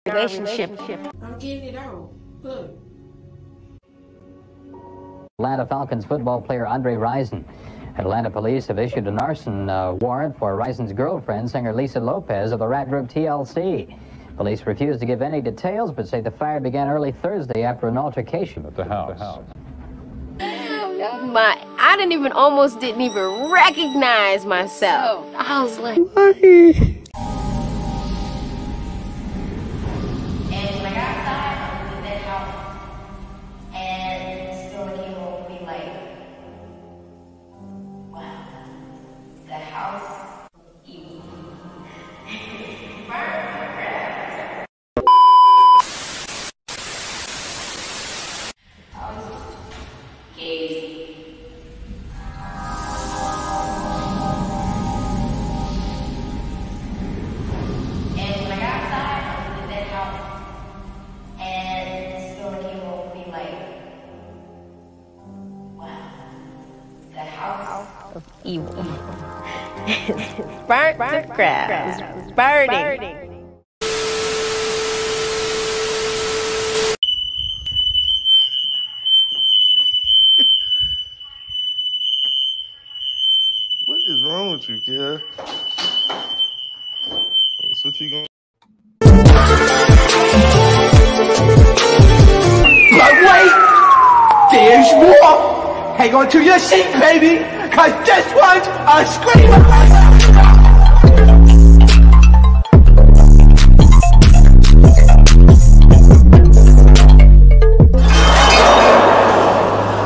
relationship. I'm getting it out. Look. Atlanta Falcons football player Andre Rison. Atlanta police have issued an arson warrant for Rison's girlfriend, singer Lisa Lopez of the rap group TLC. Police refused to give any details, but say the fire began early Thursday after an altercation at the house. I almost didn't even recognize myself. I was like, evil. It's burnt to crap. It's burning. What is wrong with you, kid? That's what you gonna... But wait! There's more! Hang on to your seat, baby! Cause this one's a screamer!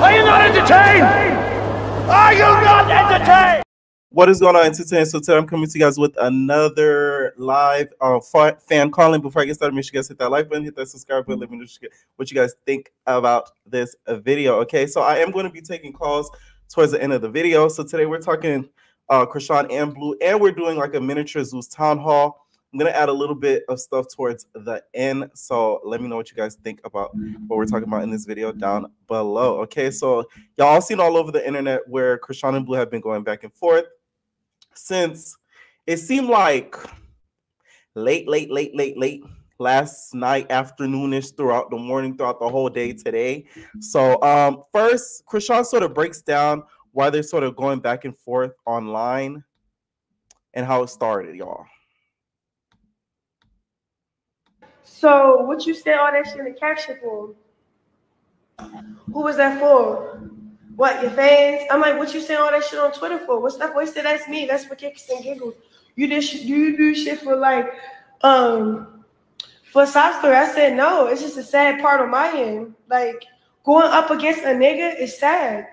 Are you not entertained? Are you not entertained? What is going on, Entertainment? So today I'm coming to you guys with another live fan calling. Before I get started, make sure you guys hit that like button, hit that subscribe button, let me know what you guys think about this video. Okay, so I am going to be taking calls towards the end of the video. So today we're talking Chrisean and Blue, and we're doing like a miniature Zeus town hall. I'm going to add a little bit of stuff towards the end. So let me know what you guys think about what we're talking about in this video down below. Okay, so y'all seen all over the internet where Chrisean and Blue have been going back and forth since it seemed like late last night, afternoonish, throughout the morning, throughout the whole day today. So first, Chrisean sort of breaks down why they're sort of going back and forth online and how it started, y'all. So what you said all that shit in the caption for? Who was that for? What, your fans? I'm like, what you saying all that shit on Twitter for? What's that voice? That's me. That's for kicks and giggles. You do shit for like for sob story. I said no. It's just a sad part on my end. Like going up against a nigga is sad.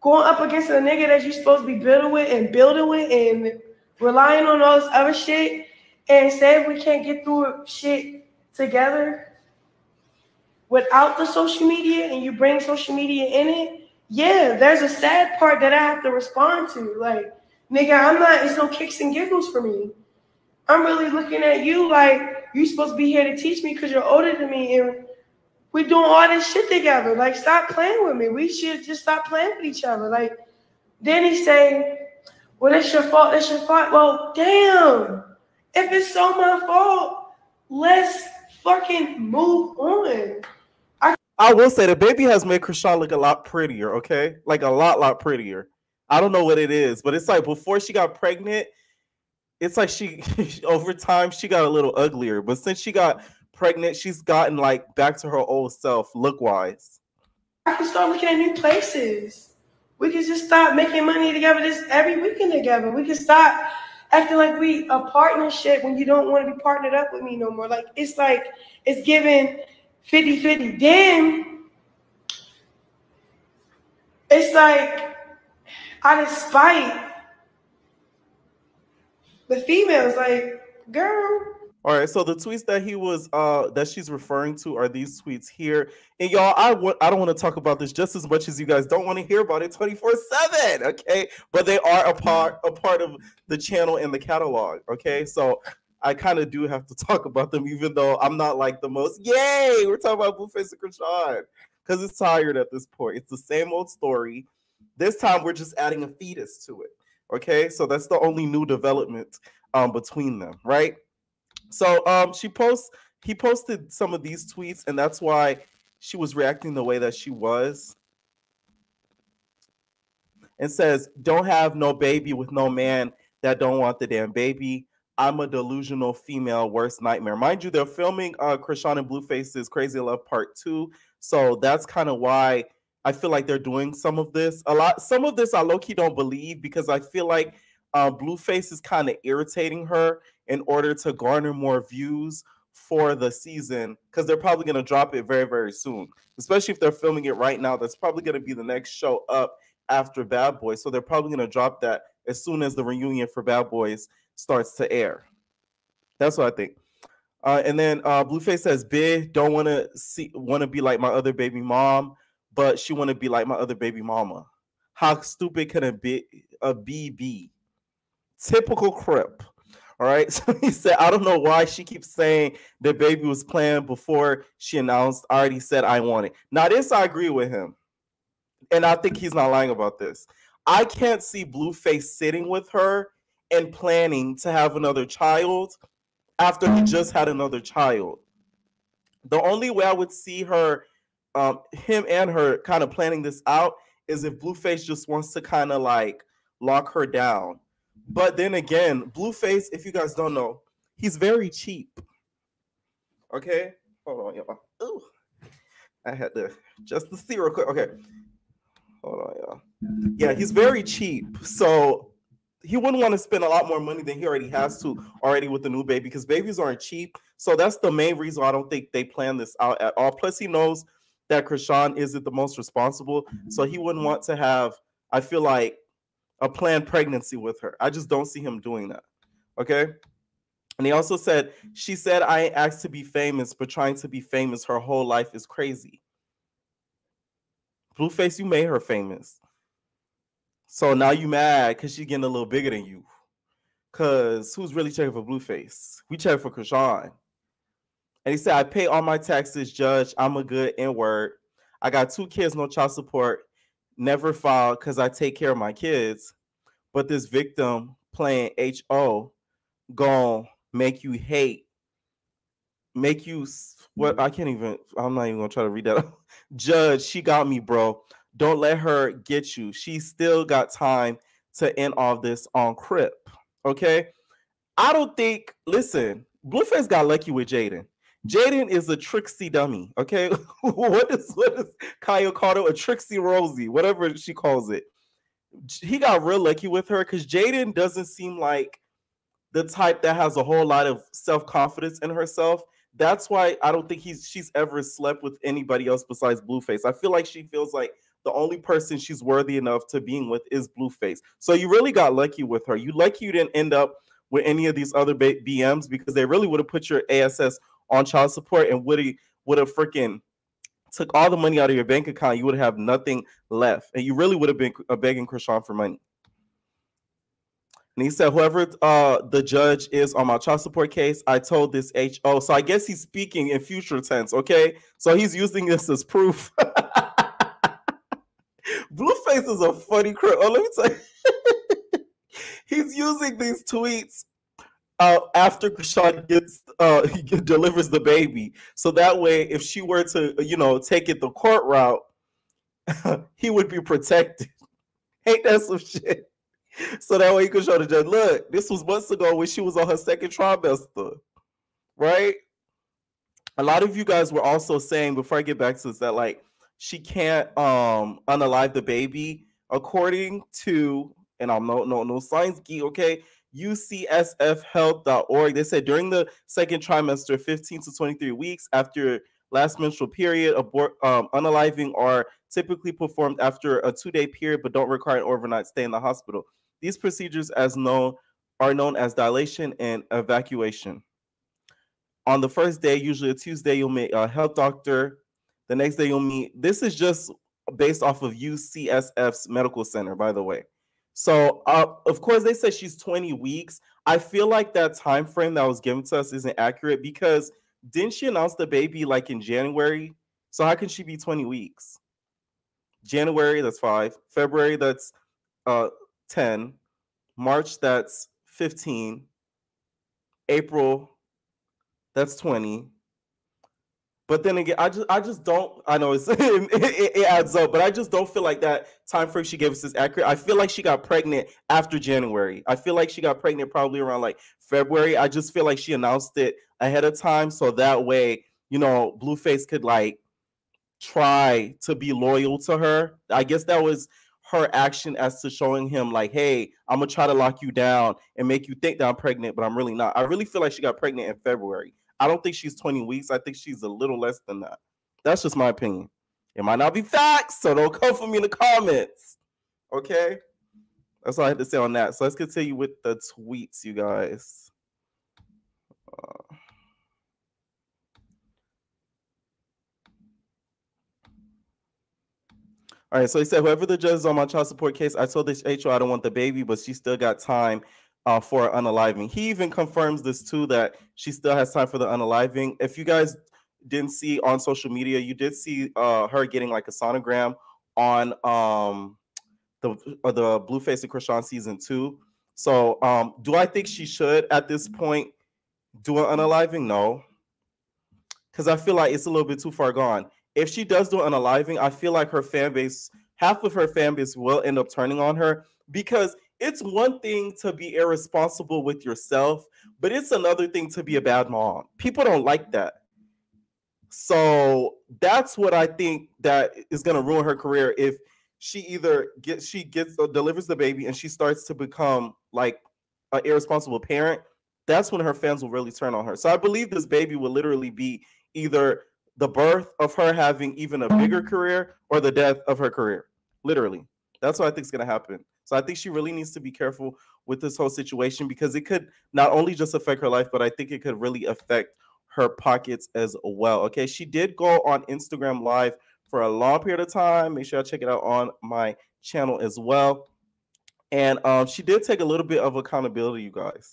Going up against a nigga that you're supposed to be building with and relying on all this other shit, and say if we can't get through shit together without the social media and you bring social media in it, yeah, there's a sad part that I have to respond to. Like, nigga, it's no kicks and giggles for me. I'm really looking at you like you supposed to be here to teach me because you're older than me and we're doing all this shit together. Like, stop playing with me. We should just stop playing with each other. Like, then he say, well, that's your fault. That's your fault. Well, damn. If it's so my fault, let's fucking move on. I will say the baby has made Chrisean look a lot prettier, okay? Like a lot prettier. I don't know what it is, but it's like before she got pregnant, it's like she over time she got a little uglier. But since she got pregnant, she's gotten like back to her old self look-wise. I can start looking at new places. We can just stop making money together every weekend together. We can stop acting like we a partnership when you don't want to be partnered up with me no more. Like it's giving 50-50. Then it's like out of spite, the females like, girl. All right, so the tweets that he was that she's referring to are these tweets here. And y'all, I don't want to talk about this just as much as you guys don't want to hear about it 24/7, okay? But they are a part of the channel and the catalog, okay? So I kind of do have to talk about them, even though I'm not like the most, yay, we're talking about Blueface and Chrisean, because it's tired at this point. It's the same old story. This time we're just adding a fetus to it, okay? So that's the only new development between them, right? So she posts he posted some of these tweets, and that's why she was reacting the way that she was. And says, don't have no baby with no man that don't want the damn baby. I'm a delusional female worst nightmare. Mind you, they're filming Chrisean and Blueface's Crazy Love Part 2. So that's kind of why I feel like they're doing some of this. Some of this I low-key don't believe, because I feel like Blueface is kind of irritating her in order to garner more views for the season, because they're probably going to drop it very, very soon. Especially if they're filming it right now. That's probably going to be the next show up after Bad Boys. So they're probably going to drop that as soon as the reunion for Bad Boys starts to air. That's what I think. And then Blueface says, "Big don't want to be like my other baby mom, but she want to be like my other baby mama. How stupid can a BB? Typical Crip." All right. So he said, "I don't know why she keeps saying the baby was planned before she announced. I already said I want it." Now this I agree with him. And I think he's not lying about this. I can't see Blueface sitting with her and planning to have another child after he just had another child. The only way I would see her, him and her kind of planning this out is if Blueface just wants to kind of like lock her down. But then again, Blueface, if you guys don't know, he's very cheap. Okay? Hold on, y'all. Ooh. I had to just to see real quick. Okay. Hold on, y'all. Yeah, he's very cheap. So he wouldn't want to spend a lot more money than he already has to already with the new baby, because babies aren't cheap. So that's the main reason I don't think they plan this out at all. Plus, he knows that Chrisean isn't the most responsible. So he wouldn't want to have, I feel like, a planned pregnancy with her. I just don't see him doing that. Okay? And he also said, she said, "I ain't asked to be famous, but trying to be famous her whole life is crazy." Blueface, you made her famous. So now you mad because she's getting a little bigger than you. Because who's really checking for Blueface? We check for Chrisean. And he said, "I pay all my taxes, Judge. I'm a good N-word. I got 2 kids, no child support. Never filed because I take care of my kids. But this victim playing HO gonna make you hate. Make you what? I'm not even gonna try to read that. Judge, she got me, bro. Don't let her get you. She still got time to end all this on Crip." Okay. I don't think, listen, Blueface got lucky with Jaidyn. Jaidyn is a tricksy dummy. Okay. what is Kyle called her? A tricksy Rosie, whatever she calls it. He got real lucky with her because Jaidyn doesn't seem like the type that has a whole lot of self-confidence in herself. That's why I don't think she's ever slept with anybody else besides Blueface. I feel like she feels like the only person she's worthy enough to being with is Blueface. So you really got lucky with her. You lucky you didn't end up with any of these other BMs, because they really would have put your ASS on child support and would have freaking took all the money out of your bank account. You would have nothing left. And you really would have been begging Chrisean for money. And he said, "Whoever the judge is on my child support case, I told this HO." So I guess he's speaking in future tense, okay? So he's using this as proof. Blueface is a funny crip. Oh, let me tell you. He's using these tweets after Chrisean delivers the baby. So that way, if she were to, take it the court route, he would be protected. Ain't that some shit? So that way he could show the judge, look, this was months ago when she was on her second trimester, right? A lot of you guys were also saying, before I get back to this, that like she can't unalive the baby according to, and I'm no science geek, okay? UCSFhealth.org. They said during the second trimester, 15 to 23 weeks after last menstrual period, unaliving are typically performed after a 2-day period, but don't require an overnight stay in the hospital. These procedures, are known as dilation and evacuation. On the first day, usually a Tuesday, you'll meet a health doctor. The next day, you'll meet. This is just based off of UCSF's medical center, by the way. So, of course, they said she's 20 weeks. I feel like that time frame that was given to us isn't accurate, because didn't she announce the baby like in January? So how can she be 20 weeks? January, that's 5. February, that's 10. March, that's 15. April, that's 20. But then again, I just don't. I know it adds up, but I just don't feel like that time frame she gave us is accurate. I feel like she got pregnant after January. I feel like she got pregnant probably around like February. I just feel like she announced it ahead of time, so that way, you know, Blueface could like try to be loyal to her. I guess that was her action as to showing him like, hey, I'm gonna try to lock you down and make you think that I'm pregnant, but I'm really not. I really feel like she got pregnant in February. I don't think she's 20 weeks. I think she's a little less than that. That's just my opinion. It might not be facts, so don't come for me in the comments. Okay? That's all I had to say on that. So let's continue with the tweets, you guys. All right, so he said, whoever the judge is on my child support case, I told this HO I don't want the baby, but she still got time for unaliving. He even confirms this too, that she still has time for the unaliving. If you guys didn't see on social media, you did see her getting like a sonogram on the Blueface and Chrisean season 2. So do I think she should at this point do an unaliving? No, because I feel like it's a little bit too far gone. If she does do an unaliving, I feel like her fan base, half of her fan base will end up turning on her, because it's one thing to be irresponsible with yourself, but it's another thing to be a bad mom. People don't like that. So that's what I think that is going to ruin her career, if she either delivers the baby and she starts to become like an irresponsible parent. That's when her fans will really turn on her. So I believe this baby will literally be either the birth of her having even a bigger career or the death of her career. Literally. That's what I think is going to happen. So I think she really needs to be careful with this whole situation, because it could not only just affect her life, but I think it could really affect her pockets as well. Okay, she did go on Instagram Live for a long period of time. Make sure I check it out on my channel as well. And she did take a little bit of accountability, you guys.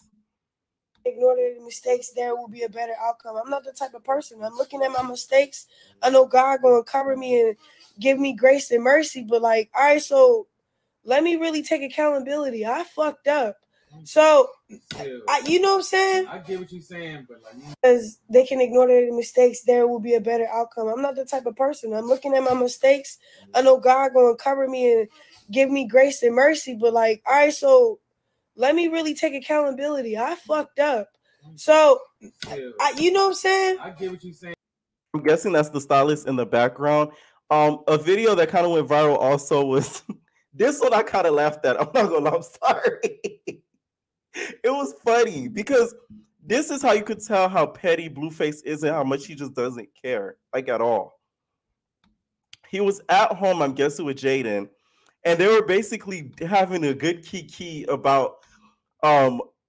Ignore the mistakes, there will be a better outcome. I'm not the type of person. I'm looking at my mistakes. I know God going to cover me and give me grace and mercy. But like, all right, so let me really take accountability. I fucked up. So, you know what I'm saying? I get what you're saying, but like, because they can ignore the mistakes, there will be a better outcome. I'm not the type of person. I'm looking at my mistakes. I know God going to cover me and give me grace and mercy. But like, all right, so let me really take accountability. I fucked up. So, you know what I'm saying? I get what you're saying. I'm guessing that's the stylist in the background. A video that kind of went viral also was this one. I kind of laughed at. I'm not gonna lie, I'm sorry. It was funny because this is how you could tell how petty Blueface is and how much he just doesn't care, like at all. He was at home, I'm guessing, with Jaidyn, and they were basically having a good kiki about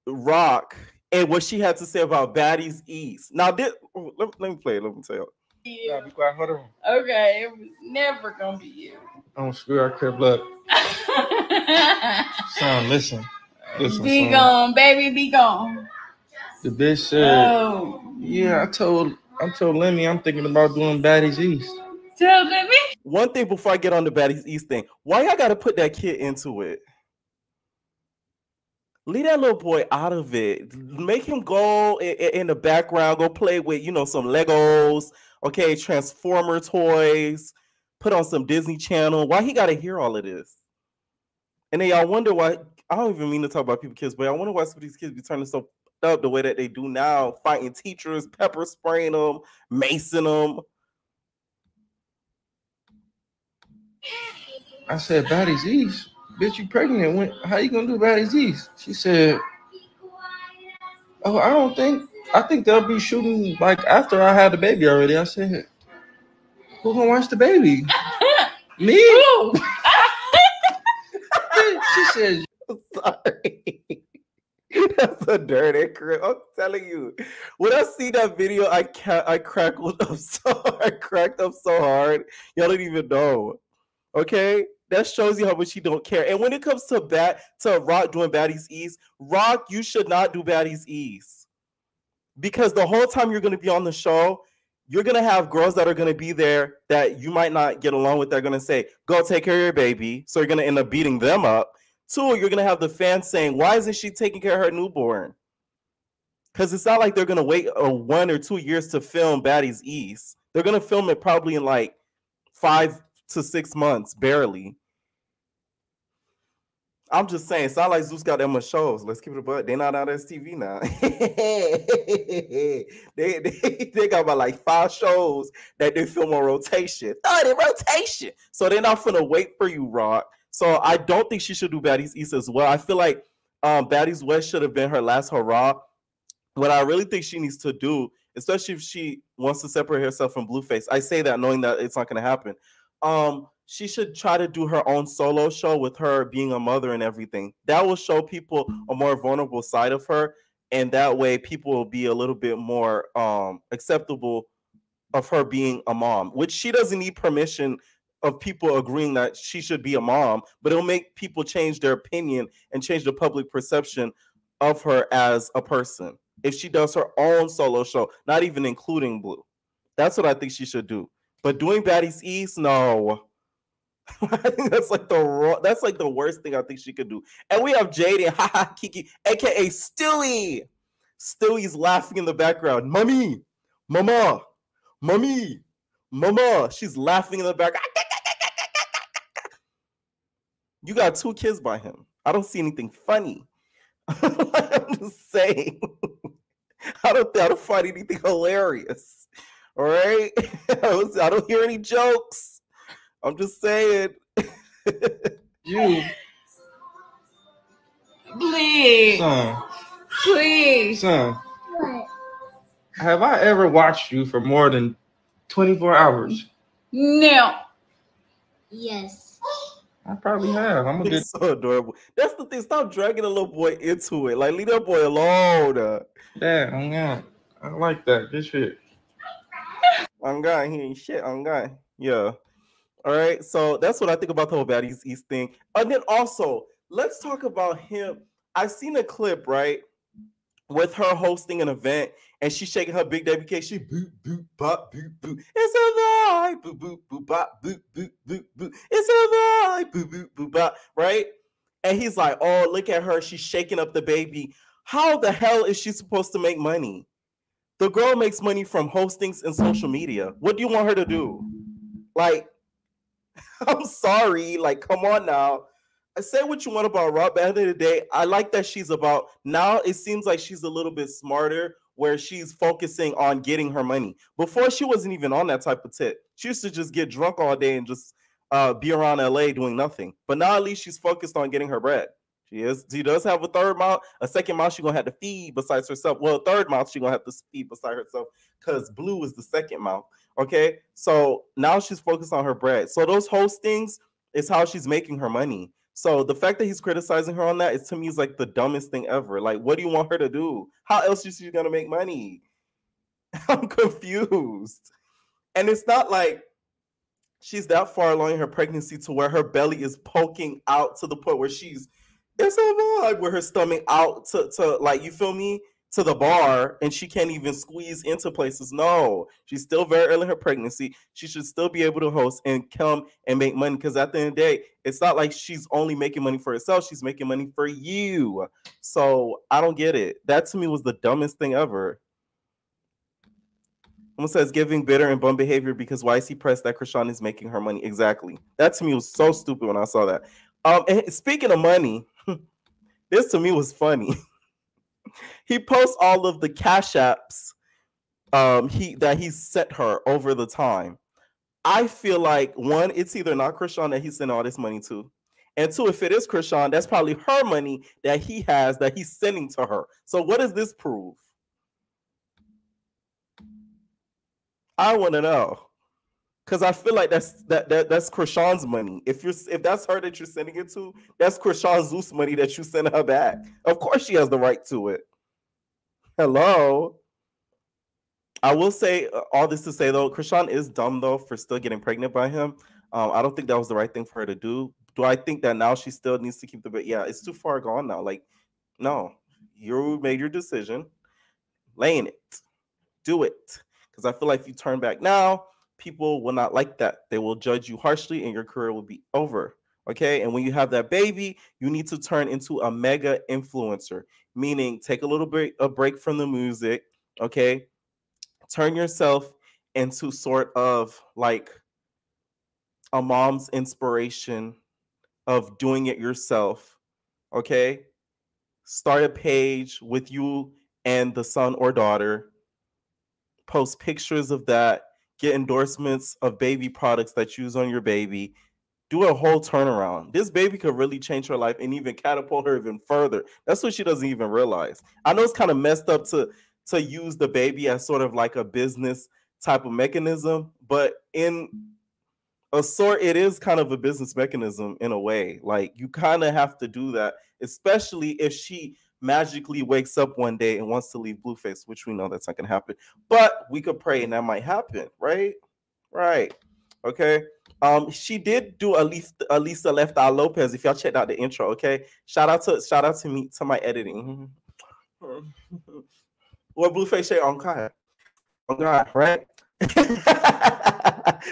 Rock and what she had to say about Baddies East. Now, let me play it. Let me tell you. Yeah, be quiet. Hold on. Okay, it was never gonna be you. Don't screw our crib up. Son, listen. Be gone, baby, be gone. The bitch said, yeah, I told Lemmy I'm thinking about doing Baddies East. Tell Lemmy. One thing before I get on the Baddies East thing, why y'all gotta put that kid into it? Leave that little boy out of it. Make him go in the background, go play with, some Legos, okay, Transformer toys, put on some Disney Channel. Why he gotta hear all of this? And then y'all wonder why, I don't even mean to talk about people's kids, but I wonder why some of these kids be turning so up the way that they do now, fighting teachers, pepper spraying them, macing them. I said, Baddies East? Bitch, you pregnant. How you gonna do Baddies East? She said, oh, I think they'll be shooting like after I had the baby already. I said, who gonna watch the baby? Me? She said, sorry. That's a dirty crib. I'm telling you. When I see that video, I crackled up I cracked up so hard. Y'all don't even know. Okay? That shows you how much he don't care. And when it comes to Rock doing Baddies East, Rock, you should not do Baddies East. Because the whole time you're going to be on the show, you're going to have girls that are going to be there that you might not get along with. They're going to say, go take care of your baby. So you're going to end up beating them up. 2, you're going to have the fans saying, why isn't she taking care of her newborn? Because it's not like they're going to wait 1 or 2 years to film Baddies East. They're gonna film it probably in like 5 to 6 months, barely. I'm just saying, it's not like Zeus got that much shows. Let's keep it a buck. They're not on STV now. they got about like 5 shows that they film on rotation. 30 rotation. So they're not gonna wait for you, Rock. So I don't think she should do Baddies East as well. I feel like Baddies West should have been her last hurrah. What I really think she needs to do, especially if she wants to separate herself from Blueface, I say that knowing that it's not gonna happen. She should try to do her own solo show with her being a mother and everything. That will show people a more vulnerable side of her, and that way people will be a little bit more acceptable of her being a mom, which she doesn't need permission of people agreeing that she should be a mom, but it'll make people change their opinion and change the public perception of her as a person. If she does her own solo show, not even including Blue. That's what I think she should do. But doing Baddies East, no. I think that's like the worst thing I think she could do. And we have Jaidyn, haha, Kiki, aka Stewie. Stewie's laughing in the background. Mommy, mama, mommy, mama. She's laughing in the background. You got 2 kids by him. I don't see anything funny. I'm just saying. I don't find anything hilarious. All right? I don't hear any jokes. I'm just saying. You. Please. Son. Please. Son. What? Have I ever watched you for more than 24 hours? No. Yes. I probably have. I'm gonna get It's so adorable. That's the thing. Stop dragging a little boy into it. Like, leave that boy alone. that. I like that. Good shit. I'm guy. He ain't shit. I'm guy. Yeah. All right. So that's what I think about the whole Baddies East thing. And then also, let's talk about him. I've seen a clip, right, with her hosting an event and she's shaking her big baby cake. She boop, boop, bop, boop, boop. It's a vibe. Boop, boop, boop, bop, boop, boop, boop, boop. It's a vibe. Boop, boop, boop, bop. Right? And he's like, oh, look at her. She's shaking up the baby. How the hell is she supposed to make money? The girl makes money from hostings and social media. What do you want her to do? Like, I'm sorry. Like, come on now. I say what you want about Rob. At the end of the day, I like that she's about, now it seems like she's a little bit smarter where she's focusing on getting her money. Before, she wasn't even on that type of tip. She used to just get drunk all day and just be around LA doing nothing. But now at least she's focused on getting her bread. She does have a third mouth. A second mouth she's going to have to feed besides herself. Well, a third mouth she's going to have to feed beside herself because Blue is the second mouth. Okay? So now she's focused on her bread. So those hostings is how she's making her money. So the fact that he's criticizing her on that is, to me, is like the dumbest thing ever. Like, what do you want her to do? How else is she going to make money? I'm confused. And it's not like she's that far along in her pregnancy to where her belly is poking out to the point where it's a vibe where her stomach out to like, you feel me, to the bar, and she can't even squeeze into places. No, she's still very early in her pregnancy. She should still be able to host and come and make money, because at the end of the day, it's not like she's only making money for herself. She's making money for you. So I don't get it. That to me was the dumbest thing ever. Someone says giving bitter and bum behavior because why is he pressed that Chrisean is making her money? Exactly. That to me was so stupid when I saw that. And speaking of money, this to me was funny. He posts all of the cash apps that he sent her over the time. I feel like, one, it's either not Chrisean that he's sending all this money to, and two, if it is Chrisean, that's probably her money that he has that he's sending to her. So what does this prove? I want to know, because I feel like that's Chrisean's money. If that's her that you're sending it to, that's Chrisean Zeus money that you send her back. Of course, she has the right to it. Hello. I will say all this to say though, Chrisean is dumb though for still getting pregnant by him. I don't think that was the right thing for her to do. Do I think that now she still needs to keep the baby? Yeah, it's too far gone now. Like, no, you made your decision. Laying it, do it. Because I feel like if you turn back now, people will not like that. They will judge you harshly, and your career will be over. Okay, and when you have that baby, you need to turn into a mega influencer, meaning take a little bit a break from the music. Okay, turn yourself into sort of like a mom's inspiration of doing it yourself, okay? Start a page with you and the son or daughter, post pictures of that, get endorsements of baby products that you use on your baby, do a whole turnaround. This baby could really change her life and even catapult her even further. That's what she doesn't even realize. I know it's kind of messed up to use the baby as sort of like a business type of mechanism, but in a sort, it is kind of a business mechanism in a way. Like you kind of have to do that, especially if she magically wakes up one day and wants to leave Blueface, which we know that's not gonna happen. But we could pray and that might happen, right? Right. Okay. She did do Lisa Left Eye Lopez. If y'all checked out the intro, okay. Shout out to me, to my editing. What Blueface say on God? On God, right?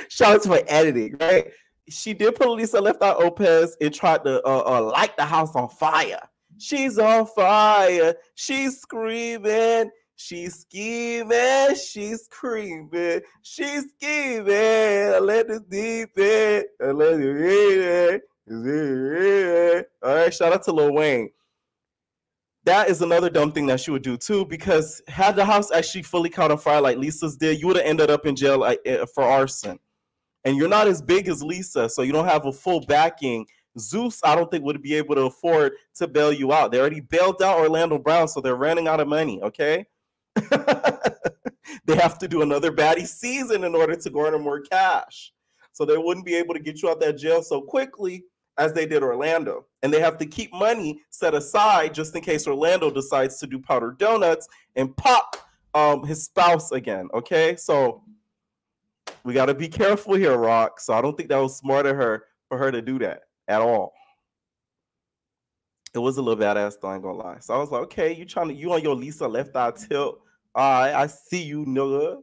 Shout out to my editing, right? She did put Lisa Left Eye Lopez and tried to light the house on fire. She's on fire. She's screaming. She's scheming. She's screaming. She's scheming. I let this deep in. I let it in. All right. Shout out to Lil Wayne. That is another dumb thing that she would do too, because had the house actually fully caught on fire like Lisa's did, you would have ended up in jail for arson. And you're not as big as Lisa, so you don't have a full backing. Zeus, I don't think, would be able to afford to bail you out. They already bailed out Orlando Brown, so they're running out of money, okay? They have to do another Baddies season in order to garner more cash. So they wouldn't be able to get you out that jail so quickly as they did Orlando. And they have to keep money set aside just in case Orlando decides to do powdered donuts and pop his spouse again, okay? So we got to be careful here, Rock. So I don't think that was smart of her for her to do that at all. It was a little badass though, I ain't gonna lie. So I was like, okay, you on your Lisa Left Eye tilt. All right, I see you, nigga.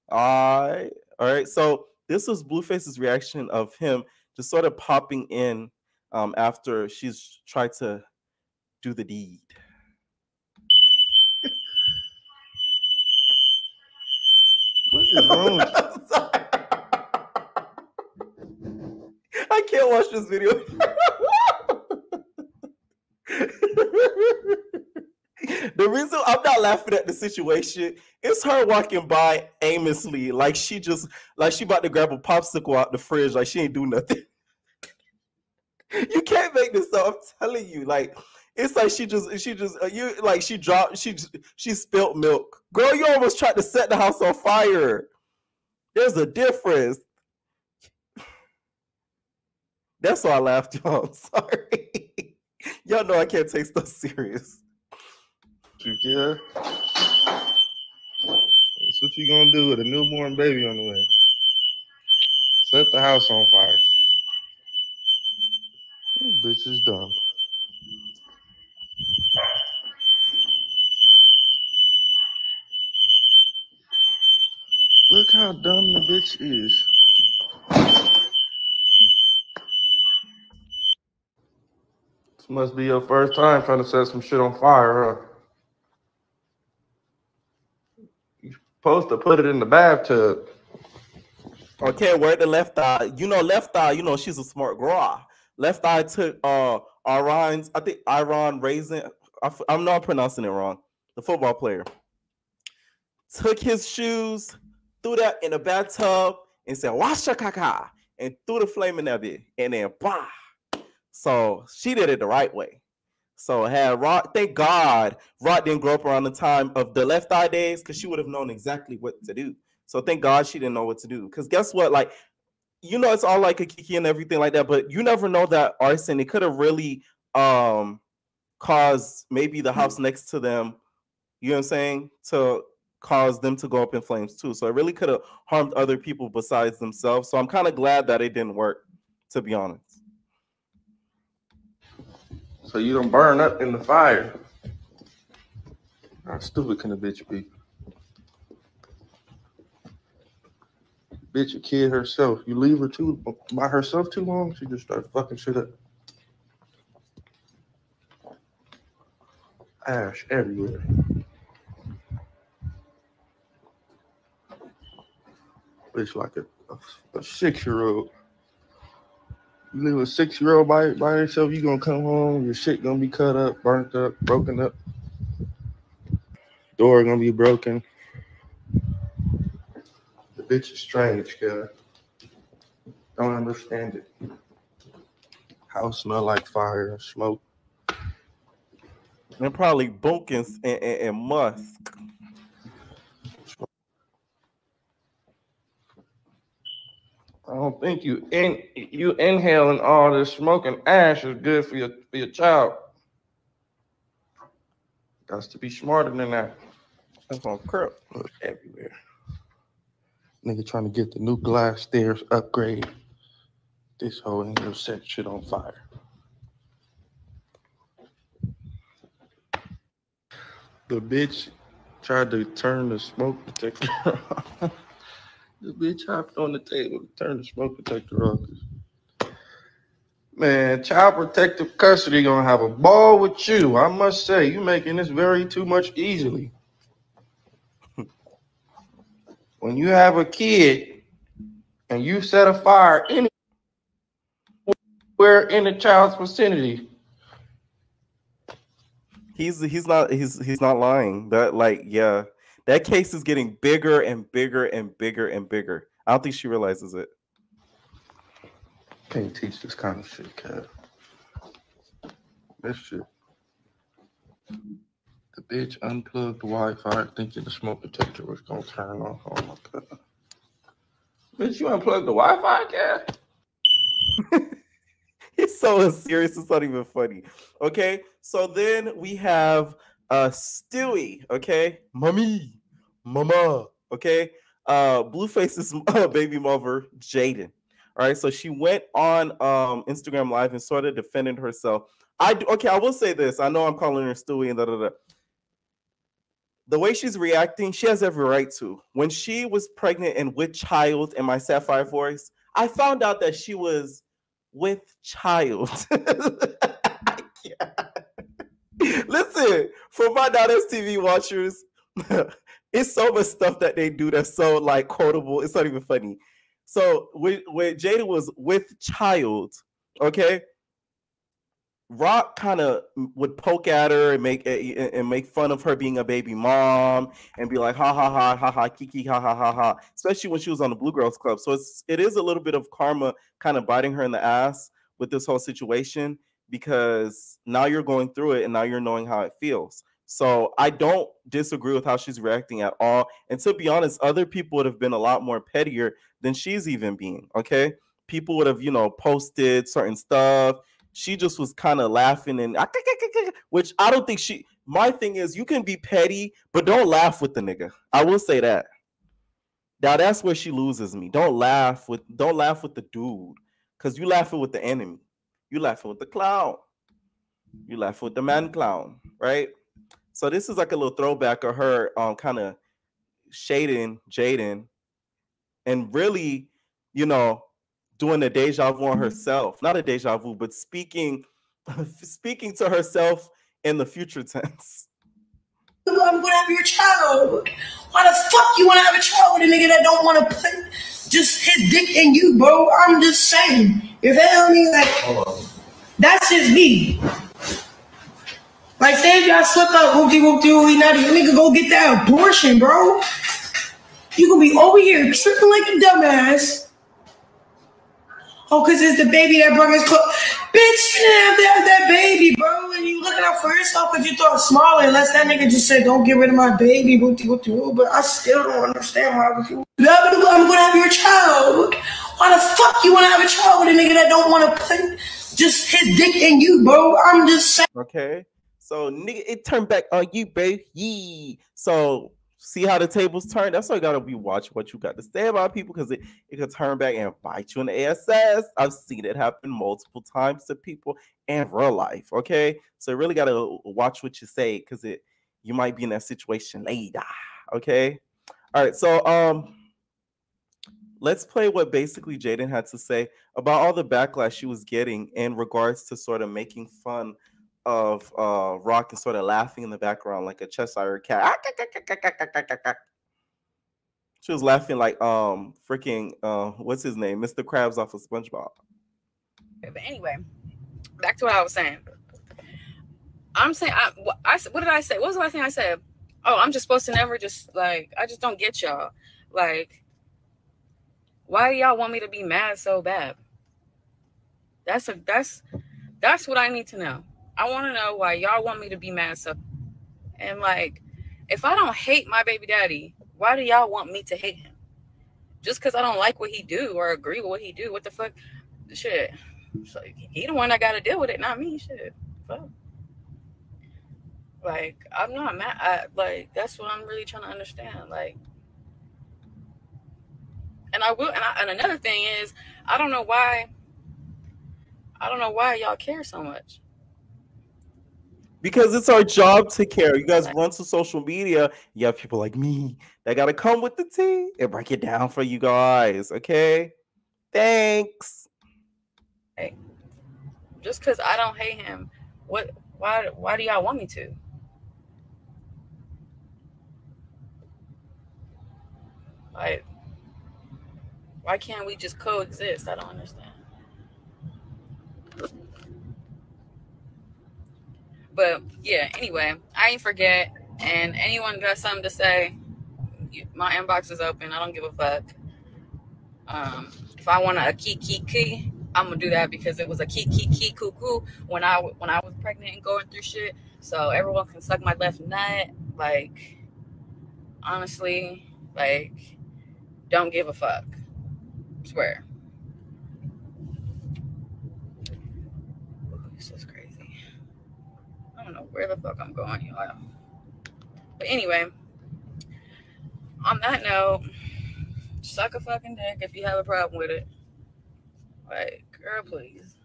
All right. So this was Blueface's reaction of him just sort of popping in after she's tried to do the deed. What is wrong with you? I can't watch this video. The reason I'm not laughing at the situation is her walking by aimlessly, like she about to grab a popsicle out the fridge, like she ain't do nothing. You can't make this up. I'm telling you, like it's like she spilled milk. Girl, you almost tried to set the house on fire. There's a difference. That's why I laughed, y'all. I'm sorry. Y'all know I can't take stuff serious. Yeah. That's what you gonna do with a newborn baby on the way. Set the house on fire. This bitch is dumb. Look how dumb the bitch is. This must be your first time trying to set some shit on fire, huh? You're supposed to put it in the bathtub. Okay, where the Left Eye? Left Eye, she's a smart girl. Left Eye took Iron Raisin. I'm not pronouncing it wrong. The football player took his shoes, threw that in a bathtub, and said, "Wash your caca," and threw the flame in that bit, and then bah. So she did it the right way. So thank God Rod didn't grow up around the time of the Left Eye days, because she would have known exactly what to do. So thank God she didn't know what to do. Because guess what? Like, it's all like a kiki and everything like that, but you never know that arson. It could have really caused maybe the house next to them, you know what I'm saying, to cause them to go up in flames too. So it really could have harmed other people besides themselves. So I'm kind of glad that it didn't work, to be honest. So you don't burn up in the fire. How stupid can a bitch be? Bitch, a kid herself. You leave her by herself too long, she just starts fucking shit up. Ash everywhere. Bitch like a 6-year-old. You leave a 6-year-old by yourself, you gonna come home, your shit gonna be cut up, burnt up, broken up. Door gonna be broken. The bitch is strange, kid. Don't understand it. House smell like fire and smoke. And probably bunkins and musk. I don't think you inhaling all this smoke and ash is good for your child. Got to be smarter than that. That's on crap. Look everywhere. Nigga trying to get the new glass stairs upgrade. This whole in here set shit on fire. The bitch tried to turn the smoke detector off. The bitch hopped on the table to turn the smoke detector off. Man, child protective custody gonna have a ball with you. I must say, you making this very too much easily. When you have a kid and you set a fire anywhere in the child's vicinity, He's not lying. That that case is getting bigger and bigger and bigger and bigger. I don't think she realizes it. Can't teach this kind of shit, Kev. This shit. The bitch unplugged the Wi-Fi thinking the smoke detector was gonna turn off. Oh my god. Bitch, you unplugged the Wi-Fi, Kev? He's so serious, it's not even funny. Okay, so then we have Stewie, okay? Mama, okay? Blueface's baby mother, Jaidyn. All right, so she went on Instagram Live and sort of defended herself. I will say this. I know I'm calling her Stewie and da. The way she's reacting, she has every right to. When she was pregnant and with child in my Sapphire voice, I found out that she was with child. Listen, for my .stv watchers, it's so much stuff that they do that's so like quotable. It's not even funny. So when Jaidyn was with child, okay, Rock kind of would poke at her and make fun of her being a baby mom and be like ha ha ha ha ha kiki ha ha ha ha, especially when she was on the Blue Girls Club. So it is a little bit of karma kind of biting her in the ass with this whole situation, because now you're going through it and now you're knowing how it feels. So I don't disagree with how she's reacting at all. And to be honest, other people would have been a lot more pettier than she's even being. Okay, people would have posted certain stuff. She just was kind of laughing and which I don't think she. My thing is, you can be petty, but don't laugh with the nigga. I will say that. Now that's where she loses me. Don't laugh with the dude, because you laughing with the enemy. You laughing with the clown. You laughing with the man clown, right? So this is like a little throwback of her kind of shading Jaidyn and really, doing a deja vu on herself. Not a deja vu, but speaking to herself in the future tense. I'm gonna have your child. Why the fuck you wanna have a child with a nigga that don't wanna put just his dick in you, bro? I'm just saying. You feel me? Like, that's just me. Like, say if y'all slip up, whoopty, nutty, you nigga go get that abortion, bro. You gonna be over here tripping like a dumbass. Oh, because it's the baby that brought his clothes. Bitch, you didn't have to have that baby, bro. And you looking out for yourself because you thought smaller, unless that nigga just said, don't get rid of my baby, whoopty. But I still don't understand why would you. I'm going to have your child. Why the fuck you want to have a child with a nigga that don't want to put just his dick in you, bro? I'm just saying. Okay. So, nigga, it turned back on you, baby. Yee. So, see how the tables turn? That's why you gotta be watching what you got to say about people, because it could turn back and bite you in the ass. I've seen it happen multiple times to people in real life. Okay, so you really gotta watch what you say, because you might be in that situation later. Okay, all right. So let's play what basically Jaidyn had to say about all the backlash she was getting in regards to sort of making fun of Rock and sort of laughing in the background like a Cheshire cat. She was laughing like freaking what's his name? Mr. Krabs off of SpongeBob. But anyway, back to what I was saying. I'm saying what did I say? What was the last thing I said? Oh, I'm just supposed to never just like I just don't get y'all. Like, why do y'all want me to be mad so bad? That's what I need to know. I want to know why y'all want me to be mad so. And like, if I don't hate my baby daddy, why do y'all want me to hate him? Just because I don't like what he do or agree with what he do? What the fuck? Shit. So he the one that got to deal with it, not me. Shit. Fuck. Like, I'm not mad. Like, that's what I'm really trying to understand. Like, and I will. And another thing is, I don't know why y'all care so much. Because it's our job to care. You guys run to social media. You have people like me that got to come with the tea and break it down for you guys. Okay? Thanks. Hey, just because I don't hate him, why do y'all want me to? Like, why can't we just coexist? I don't understand. But yeah, anyway, I ain't forget. And anyone got something to say, my inbox is open. I don't give a fuck. If I want a key, I'm gonna do that because it was a key cuckoo when I was pregnant and going through shit. So everyone can suck my left nut. Like, honestly, like, don't give a fuck. Swear. This is crazy. I don't know where the fuck I'm going, y'all. But anyway, on that note, suck a fucking dick if you have a problem with it. Like, girl, please.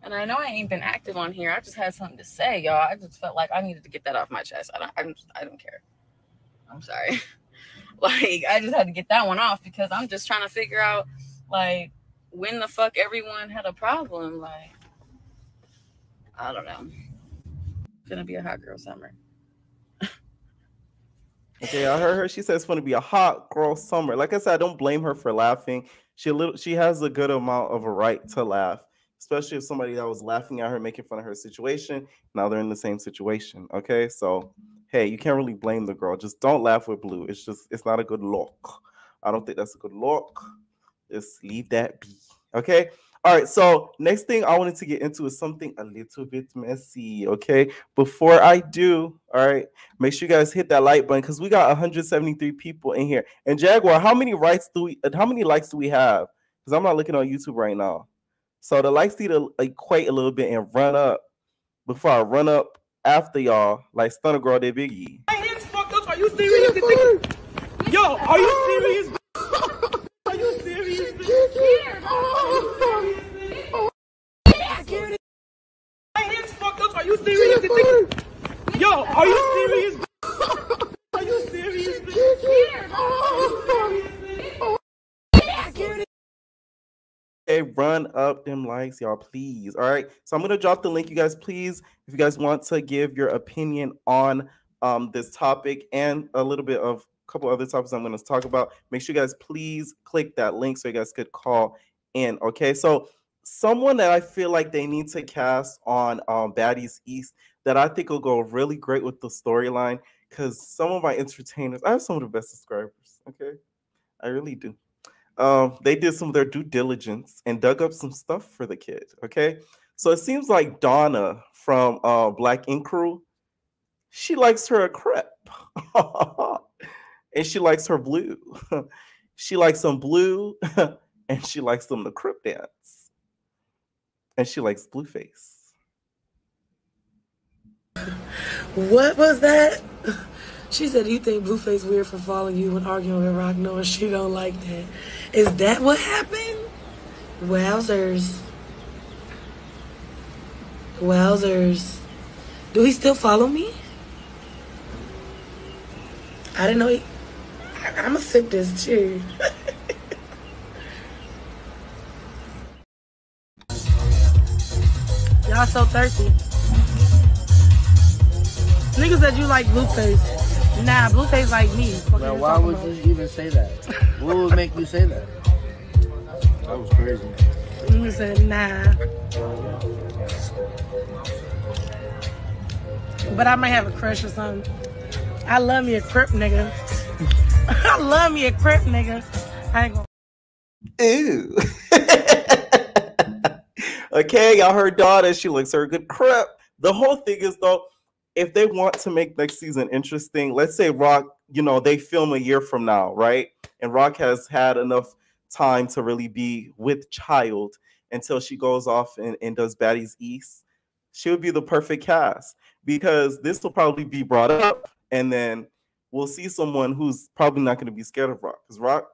And I know I ain't been active on here. I just had something to say, y'all. I just felt like I needed to get that off my chest. I don't care. I'm sorry. Like, I just had to get that one off because I'm just trying to figure out, like, when the fuck everyone had a problem. Like, I don't know. It's gonna be a hot girl summer. Okay, I heard her. She says it's going to be a hot girl summer. Like I said, I don't blame her for laughing. She has a good amount of a right to laugh, especially if somebody that was laughing at her, making fun of her situation, now they're in the same situation. Okay, so hey, you can't really blame the girl. Just don't laugh with Blue. It's not a good look. I don't think that's a good look. Just leave that be. Okay. All right, so next thing I wanted to get into is something a little bit messy, okay? Before I do, all right, make sure you guys hit that like button because we got 173 people in here. And Jaguar, how many likes do we have? Because I'm not looking on YouTube right now. So the likes need to equate a little bit and run up before I run up after y'all like Stunner Girl did Biggie. My hands fucked up. Are you serious? Yo, are you serious? Are you serious? My hands fucked up. Are you serious? Yo, are you serious? Are you serious? Hey, run up them likes, y'all, please. All right. So I'm gonna drop the link, you guys. Please, if you guys want to give your opinion on this topic and a little bit of a couple other topics I'm going to talk about, make sure you guys please click that link so you guys could call in. Okay. So someone that I feel like they need to cast on Baddies East that I think will go really great with the storyline, because some of my entertainers, I have some of the best subscribers. Okay. I really do. They did some of their due diligence and dug up some stuff for the kid. Okay. So it seems like Donna from Black Ink Crew, she likes her a crep. And she likes her blue. She likes some blue and she likes them to crip dance. And she likes Blueface. What was that? She said, do you think Blueface weird for following you and arguing with Rock knowing she don't like that? Is that what happened? Wowzers. Wowzers. Do he still follow me? I didn't know he... I'm gonna sip this too. Y'all so thirsty. Niggas said you like Blueface. Nah, Blueface like me. Now, why would you even say that? What would make you say that? That was crazy. Niggas said nah. But I might have a crush or something. I love me a Crip nigga. I love me a Crip nigga. I ain't gonna. Ew. Okay, y'all heard Donna. She looks her good Crip. The whole thing is, though, if they want to make next season interesting, let's say Rock, you know, they film a year from now, right? And Rock has had enough time to really be with child until she goes off and does Baddies East. She would be the perfect cast because this will probably be brought up, and then we'll see someone who's probably not going to be scared of Rock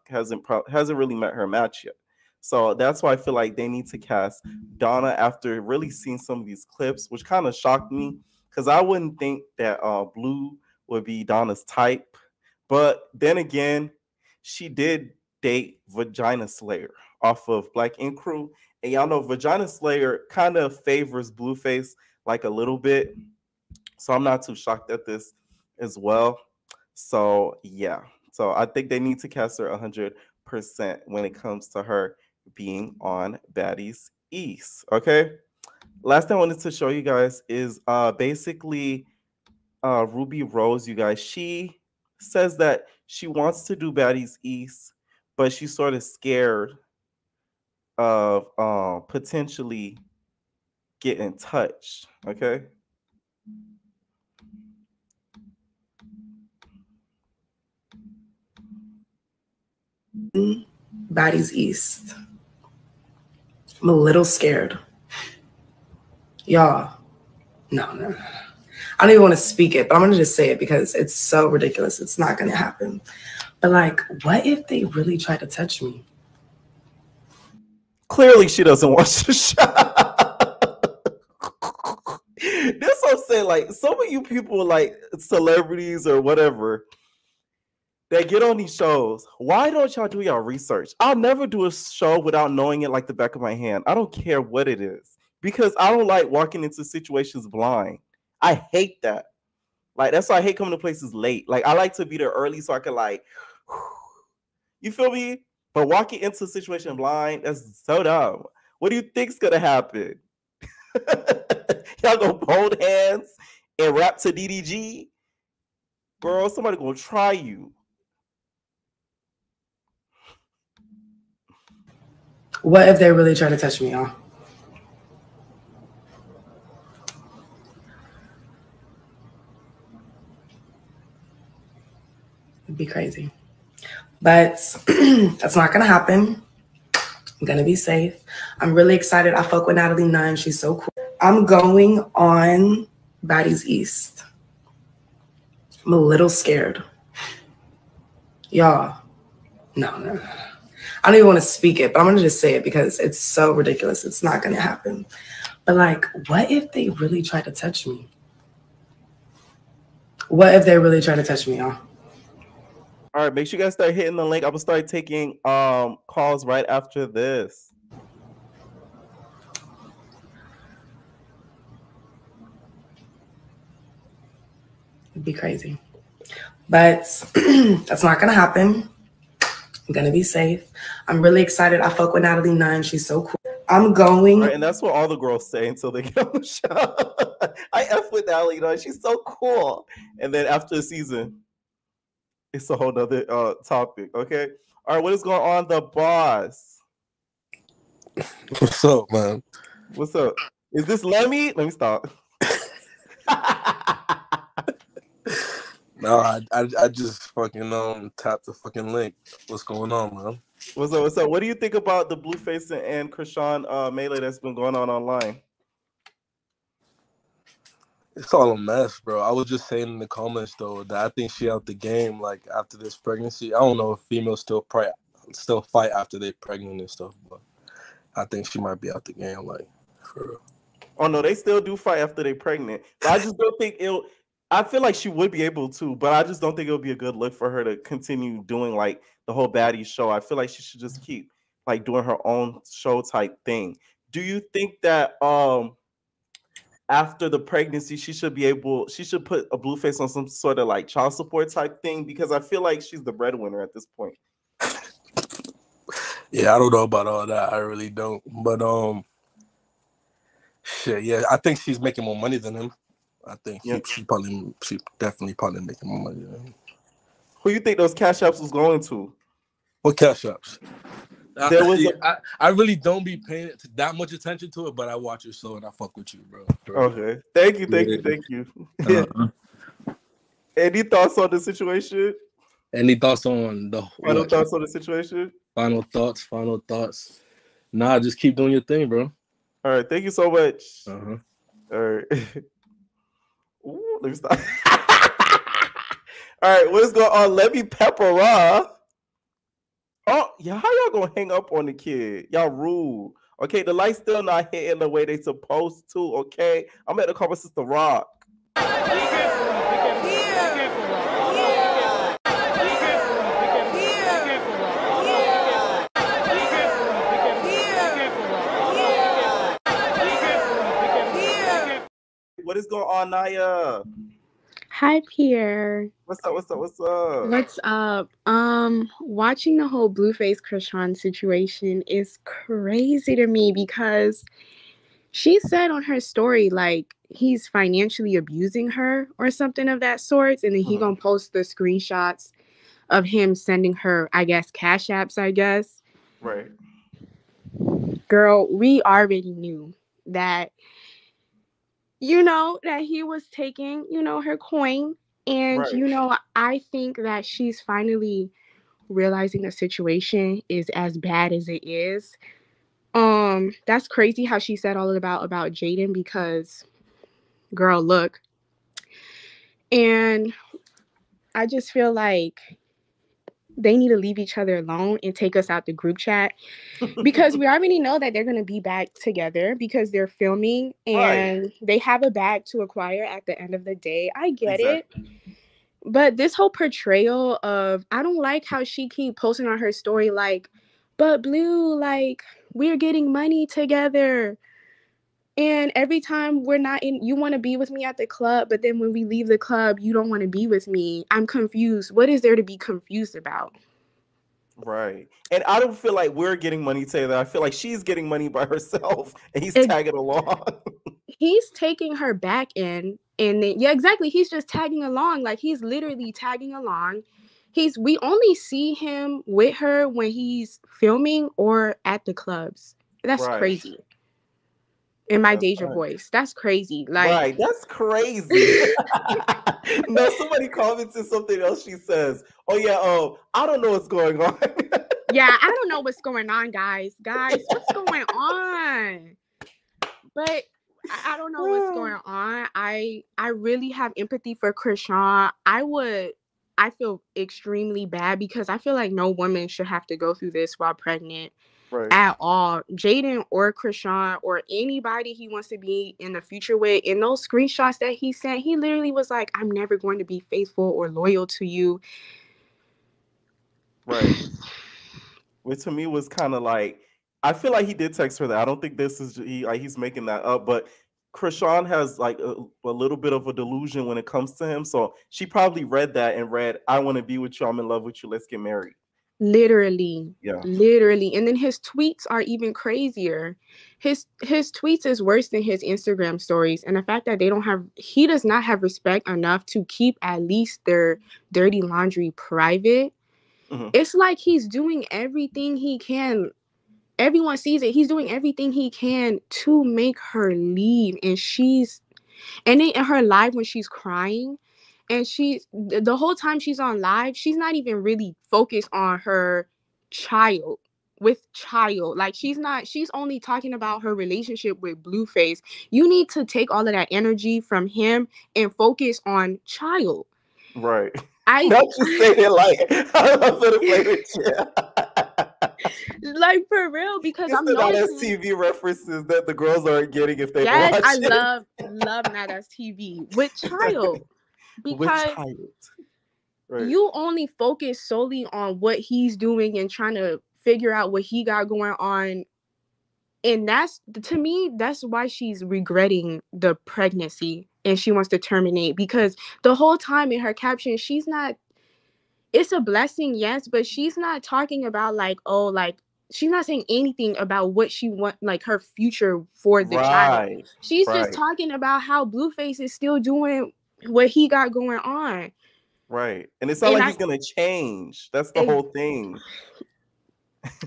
because Rock hasn't really met her match yet. So that's why I feel like they need to cast Donna after really seeing some of these clips, which kind of shocked me because I wouldn't think that Blue would be Donna's type. But then again, she did date Vagina Slayer off of Black Ink Crew. And y'all know Vagina Slayer kind of favors Blueface like a little bit. So I'm not too shocked at this as well. So yeah. So I think they need to cast her 100% when it comes to her being on Baddies East. Okay. Last thing I wanted to show you guys is basically Ruby Rose, you guys. She says that she wants to do Baddies East, but she's sort of scared of potentially getting touched. Okay. Baddies East. I'm a little scared. Y'all, no. I don't even want to speak it, but I'm going to just say it because it's so ridiculous. It's not going to happen. But like, what if they really try to touch me? Clearly, she doesn't watch the show. That's what I'm saying. Like, some of you people, like celebrities or whatever, that get on these shows, why don't y'all do y'all research? I'll never do a show without knowing it like the back of my hand. I don't care what it is because I don't like walking into situations blind. I hate that. Like, that's why I hate coming to places late. Like, I like to be there early so I can like, you feel me? But walking into a situation blind, that's so dumb. What do you think's gonna happen? Y'all go hold hands and rap to DDG? Girl, somebody gonna try you. What if they really try to touch me, y'all? It'd be crazy. But that's not gonna happen. I'm gonna be safe. I'm really excited. I fuck with Natalie Nunn. She's so cool. I'm going on Baddies East. I'm a little scared. Y'all, no. I don't even want to speak it, but I'm going to just say it because it's so ridiculous. It's not going to happen. But like, what if they really try to touch me? What if they really try to touch me, y'all? All right, make sure you guys start hitting the link. I'm going to start taking calls right after this. It'd be crazy. But that's not going to happen. I'm going to be safe. I'm really excited. I fuck with Natalie Nunn. She's so cool. I'm going. Right, and that's what all the girls say until they get on the show. I F with Natalie Nunn. She's so cool. And then after the season, it's a whole nother topic. Okay. All right. What is going on, the boss? What's up, man? What's up? Is this Lemmy? Let me stop. No, I just fucking tapped the fucking link. What's going on, man? What's up? What's up? What do you think about the Blueface and Chrisean melee that's been going on online? It's all a mess, bro. I was just saying in the comments though that I think she out the game. Like after this pregnancy, I don't know if females still fight after they're pregnant and stuff, but I think she might be out the game. Like for real. Oh no, they still do fight after they're pregnant. But I just don't think it'll. I feel like she would be able to, but I just don't think it'll be a good look for her to continue doing like the whole Baddies show. I feel like she should just keep like doing her own show type thing. Do you think that after the pregnancy, she should put a blue face on some sort of like child support type thing, because I feel like she's the breadwinner at this point. Yeah, I don't know about all that. I really don't. But shit, yeah, I think she's making more money than him. I think she definitely probably making more money than him. Who you think those cash apps was going to? What cash apps? There was I really don't be paying that much attention to it, but I watch your show and I fuck with you, bro. Okay. Thank you. Any thoughts on the situation? Any thoughts on the Final thoughts on the situation? Final thoughts. Nah, just keep doing your thing, bro. All right, thank you so much. All right. Ooh, let me stop. All right, what is going on? Let me pepper raw. Oh, yeah, how y'all gonna hang up on the kid? Y'all rude. Okay, the light's still not hitting the way they supposed to, okay? I'm at the car with Sister Rock. What is going on, Naya? Hi, Pierre. What's up? What's up? Watching the whole Blueface Chrisean situation is crazy to me because she said on her story, like, he's financially abusing her or something of that sort, and then he gonna post the screenshots of him sending her, I guess, cash apps, I guess. Right. Girl, we already knew that, that he was taking, her coin. And, right. I think that she's finally realizing the situation is as bad as it is. That's crazy how she said all about Jaidyn because, girl, look. And I just feel like they need to leave each other alone and take us out the group chat because we already know that they're going to be back together because they're filming and they have a bag to acquire at the end of the day. I get it. But this whole portrayal of, I don't like how she keep posting on her story like, but Blue, like, we're getting money together. And every time we're not in, you want to be with me at the club, but then when we leave the club, you don't want to be with me. I'm confused. What is there to be confused about? Right. And I don't feel like we're getting money together. I feel like she's getting money by herself and he's tagging along. He's taking her back in. And then, yeah, exactly. He's just tagging along. Like, he's literally tagging along. We only see him with her when he's filming or at the clubs. That's crazy. In my Deja voice. That's crazy. Like, that's crazy. No, somebody commented something else she says. Oh, yeah, I don't know what's going on. Yeah, I don't know what's going on, guys. Guys, what's going on? But I don't know what's going on. I really have empathy for Chrisean. I feel extremely bad because I feel like no woman should have to go through this while pregnant at all. Jaidyn or Chrisean or anybody he wants to be in the future with. In those screenshots that he sent, he literally was like, I'm never going to be faithful or loyal to you. Right. Which to me was kind of like, I feel like he did text her that. I don't think this is he's making that up, but Chrisean has like a little bit of a delusion when it comes to him. So she probably read that and read, I want to be with you. I'm in love with you. Let's get married. Literally. Yeah. Literally. And then his tweets are even crazier. His tweets is worse than his Instagram stories. And the fact that he does not have respect enough to keep at least their dirty laundry private. Mm-hmm. It's like he's doing everything he can. Everyone sees it. He's doing everything he can to make her leave. And then in her live when she's crying, and the whole time she's on live, she's not even really focused on her child. Like, she's only talking about her relationship with Blueface. You need to take all of that energy from him and focus on child. Right. Not just say it like, I'm gonna play with you. Like, for real, because I'm noticing TV references that the girls aren't getting if they watch it. I love Nada's TV with child. Because you only focus solely on what he's doing and trying to figure out what he got going on And that's, to me, that's why she's regretting the pregnancy and she wants to terminate, because the whole time in her caption, she's not, it's a blessing, yes, but she's not talking about like, oh, like, she's not saying anything about what she want, like her future for the child. She's just talking about how Blueface is still doing what he got going on. Right. And it's not like he's going to change. That's the whole thing.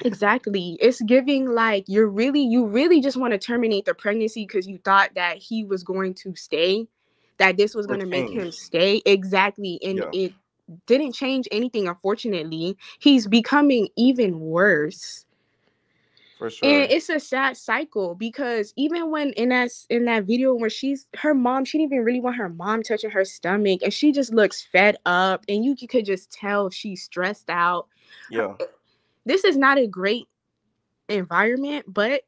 Exactly. It's giving like you really just want to terminate the pregnancy because you thought that he was going to stay, that this was going to make him stay. Exactly. And it didn't change anything, unfortunately. He's becoming even worse. For sure. And it's a sad cycle because even when in that video where her mom, she didn't even really want her mom touching her stomach, and she just looks fed up, and you could just tell she's stressed out. Yeah. This is not a great environment, but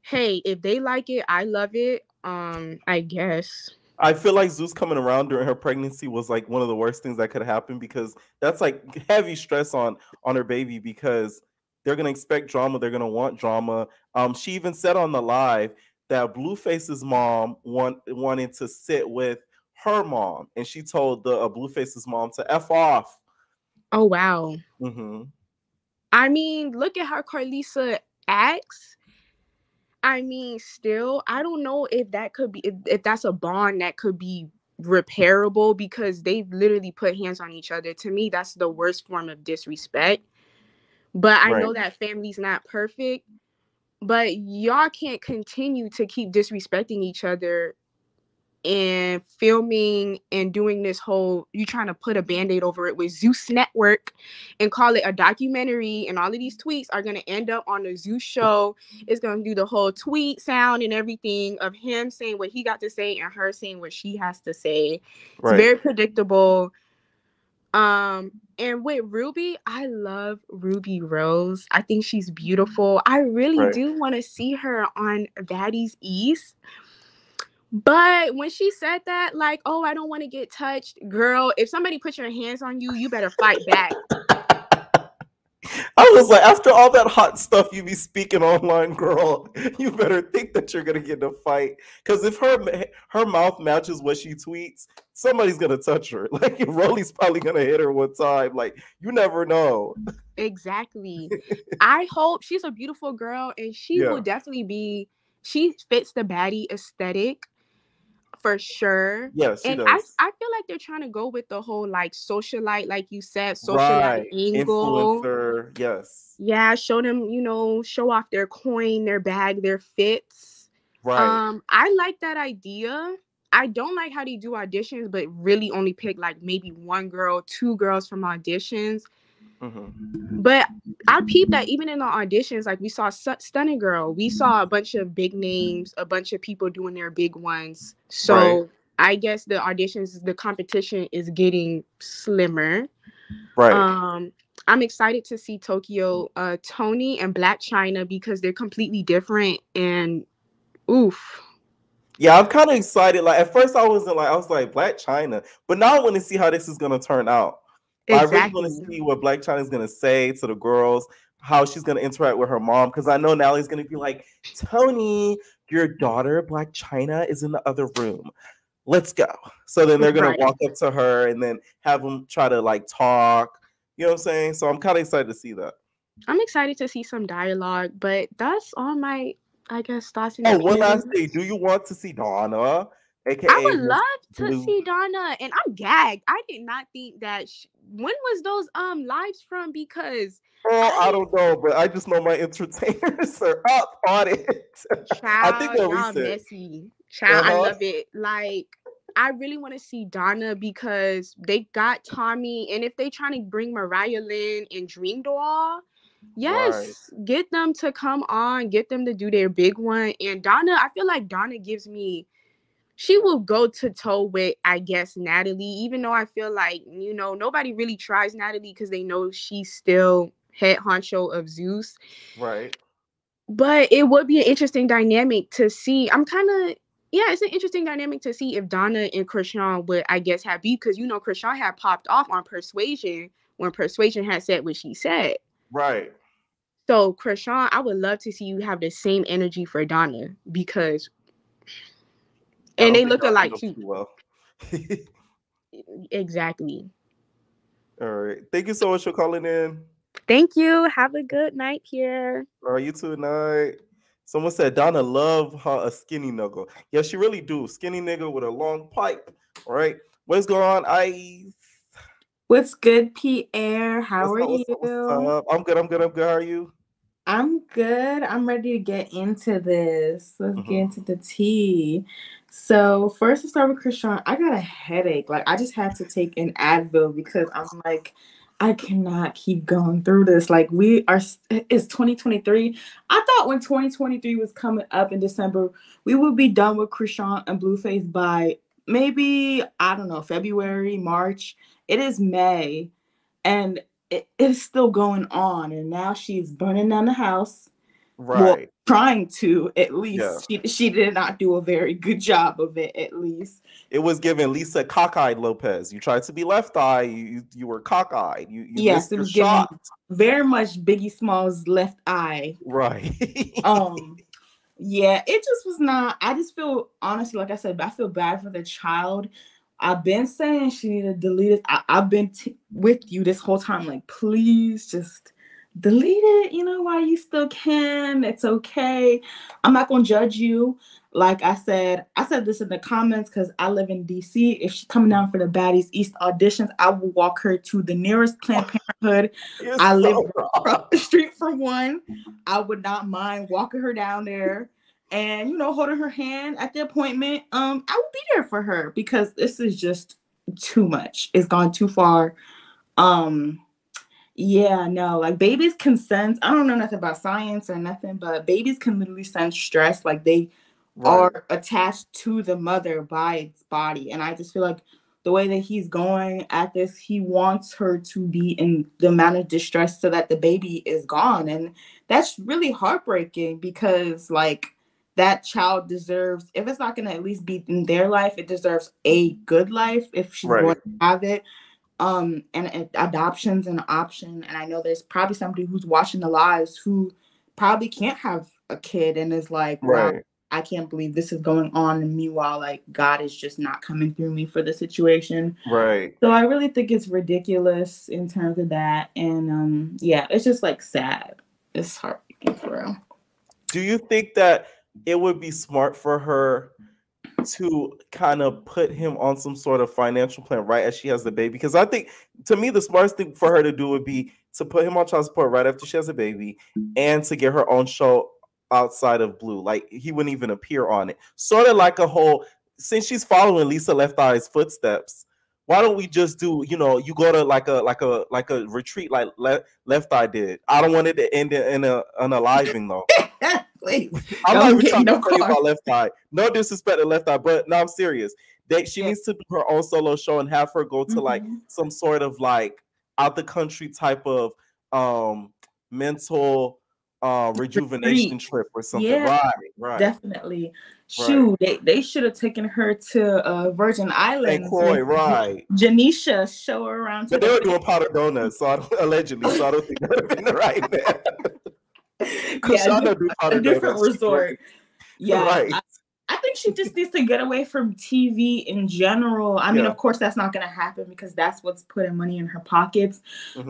hey, if they like it, I love it. I guess. I feel like Zeus coming around during her pregnancy was like one of the worst things that could happen, because that's like heavy stress on her baby, because they're gonna expect drama, they're gonna want drama. She even said on the live that Blueface's mom wanted to sit with her mom, and she told the Blueface's mom to F off. Oh wow. Mm-hmm. I mean, look at how Carlisa acts. I mean, still, I don't know if that could be, if that's a bond that could be repairable, because they've literally put hands on each other. To me, that's the worst form of disrespect. But I know that family's not perfect. But y'all can't continue to keep disrespecting each other and filming and doing this whole, you trying to put a band-aid over it with Zeus Network and call it a documentary, and all of these tweets are going to end up on the Zeus show. It's going to do the whole tweet sound and everything of him saying what he got to say and her saying what she has to say. It's very predictable. And with Ruby, I love Ruby Rose. I think she's beautiful. I really do want to see her on Baddies East. But when she said that, like, oh, I don't want to get touched, girl, if somebody puts your hands on you, you better fight back. I was like, after all that hot stuff you be speaking online, girl, you better think that you're gonna get in a fight. Because if her mouth matches what she tweets, somebody's gonna touch her. Like, Rolly's probably gonna hit her one time. Like, you never know. Exactly. I hope, she's a beautiful girl, and she will definitely be. She fits the baddie aesthetic. For sure. Yes, she does. I feel like they're trying to go with the whole like socialite, like you said, socialite angle. Influencer, yes. Yeah, show them, show off their coin, their bag, their fits. Right. I like that idea. I don't like how they do auditions, but really only pick like maybe one girl, two girls from auditions. Mm-hmm. But I peeped that even in the auditions, like we saw Stunning Girl, we saw a bunch of big names, a bunch of people doing their big ones. So I guess the auditions, the competition is getting slimmer. Right. I'm excited to see Tokyo, Tony, and Black China, because they're completely different. And oof. Yeah, I'm kind of excited. Like, at first I was like Black China, but now I want to see how this is gonna turn out. Exactly. I really want to see what Black China is gonna say to the girls, how she's gonna interact with her mom, because I know Natalie's gonna be like, Tony, your daughter Black China is in the other room. Let's go. So then they're gonna walk up to her and then have them try to like talk. You know what I'm saying? So I'm kind of excited to see that. I'm excited to see some dialogue, but that's all my, I guess, thoughts. One last thing. Do you want to see Donna? AKA, I would love to see Donna, and I'm gagged. I did not think that. When was those lives from? Because I don't know, but I just know my entertainers are up on it. Child, I think they're y'all recent. Messy. Child, I love it. Like, I really want to see Donna because they got Tommy, and if they trying to bring Mariah Lynn and Dream Doll, yes, get them to come on, get them to do their big one. And Donna, I feel like Donna gives me. She will go to toe with, I guess, Natalie, even though I feel like, nobody really tries Natalie because they know she's still head honcho of Zeus. Right. But it would be an interesting dynamic to see. It's an interesting dynamic to see if Donna and Chrisean would, I guess, have beef, because, Chrisean had popped off on Persuasion when Persuasion had said what she said. Right. So, Chrisean, I would love to see you have the same energy for Donna because, and they look alike too. Well. Exactly. All right. Thank you so much for calling in. Thank you. Have a good night, Pierre. All right, you too, night. Someone said Donna love her a skinny nigga. Yeah, she really do. Skinny nigga with a long pipe. All right. What's going on, Ice? What's good, Pierre? How are you? What's up? I'm good. How are you? I'm good. I'm ready to get into this. Let's get into the tea. So first, to start with Chrisean, I got a headache. Like I just had to take an Advil because I'm like, I cannot keep going through this. Like it's 2023. I thought when 2023 was coming up in December, we would be done with Chrisean and Blueface by maybe, I don't know, February, March. It is May, and it is still going on. And now she's burning down the house. Right. Well, trying to, at least. Yeah. She did not do a very good job of it, at least. It was given Lisa cockeyed Lopez. You tried to be left eye. You were cockeyed. You yes, missed it your was given shot. very much Biggie Smalls' left eye. Right. Yeah, it just was not. I just feel, honestly, like I said, I feel bad for the child. I've been saying she needed to delete it. I've been with you this whole time. Like, please just delete it. You know, while you still can. It's okay. I'm not going to judge you. Like I said this in the comments because I live in DC. If she's coming down for the Baddies East auditions, I will walk her to the nearest Planned Parenthood. I live across the street from one. I would not mind walking her down there. And, you know, holding her hand at the appointment, I will be there for her because this is just too much. It's gone too far. Yeah, no, like babies can sense, I don't know nothing about science or nothing, but babies can literally sense stress. Like they are attached to the mother by its body. And I just feel like the way that he's going at this, he wants her to be in the amount of distress so that the baby is gone. And that's really heartbreaking because, like, that child deserves, if it's not going to at least be in their life, it deserves a good life if she's going to have it. And adoption's an option. And I know there's probably somebody who's watching the lives who probably can't have a kid and is like, wow, I can't believe this is going on. And meanwhile, like, God is just not coming through me for the situation. Right. So I really think it's ridiculous in terms of that. And yeah, it's just like sad. It's heartbreaking for real. Do you think that it would be smart for her to kind of put him on some sort of financial plan right as she has the baby? Because I think, to me, the smartest thing for her to do would be to put him on child support right after she has a baby and to get her own show outside of Blue. Like, he wouldn't even appear on it. Sort of like a whole, since she's following Lisa Left Eye's footsteps, why don't we just do, you know, you go to like a retreat like Left Eye did. I don't want it to end in unaliving though. Please. I'm not even trying to tell you about Left Eye. No disrespect to Left Eye, but no, I'm serious. She needs to do her own solo show and have her go to like some sort of like out the country type of mental rejuvenation trip or something. Yeah, right. Definitely. Shoot, they should have taken her to Virgin Islands. Right. Janisha, show her around. But they were doing powdered donuts, allegedly, so I don't think that would have been the right man. A different resort. Yeah, right. I think she just needs to get away from TV in general. I mean, of course, that's not going to happen because that's what's putting money in her pockets.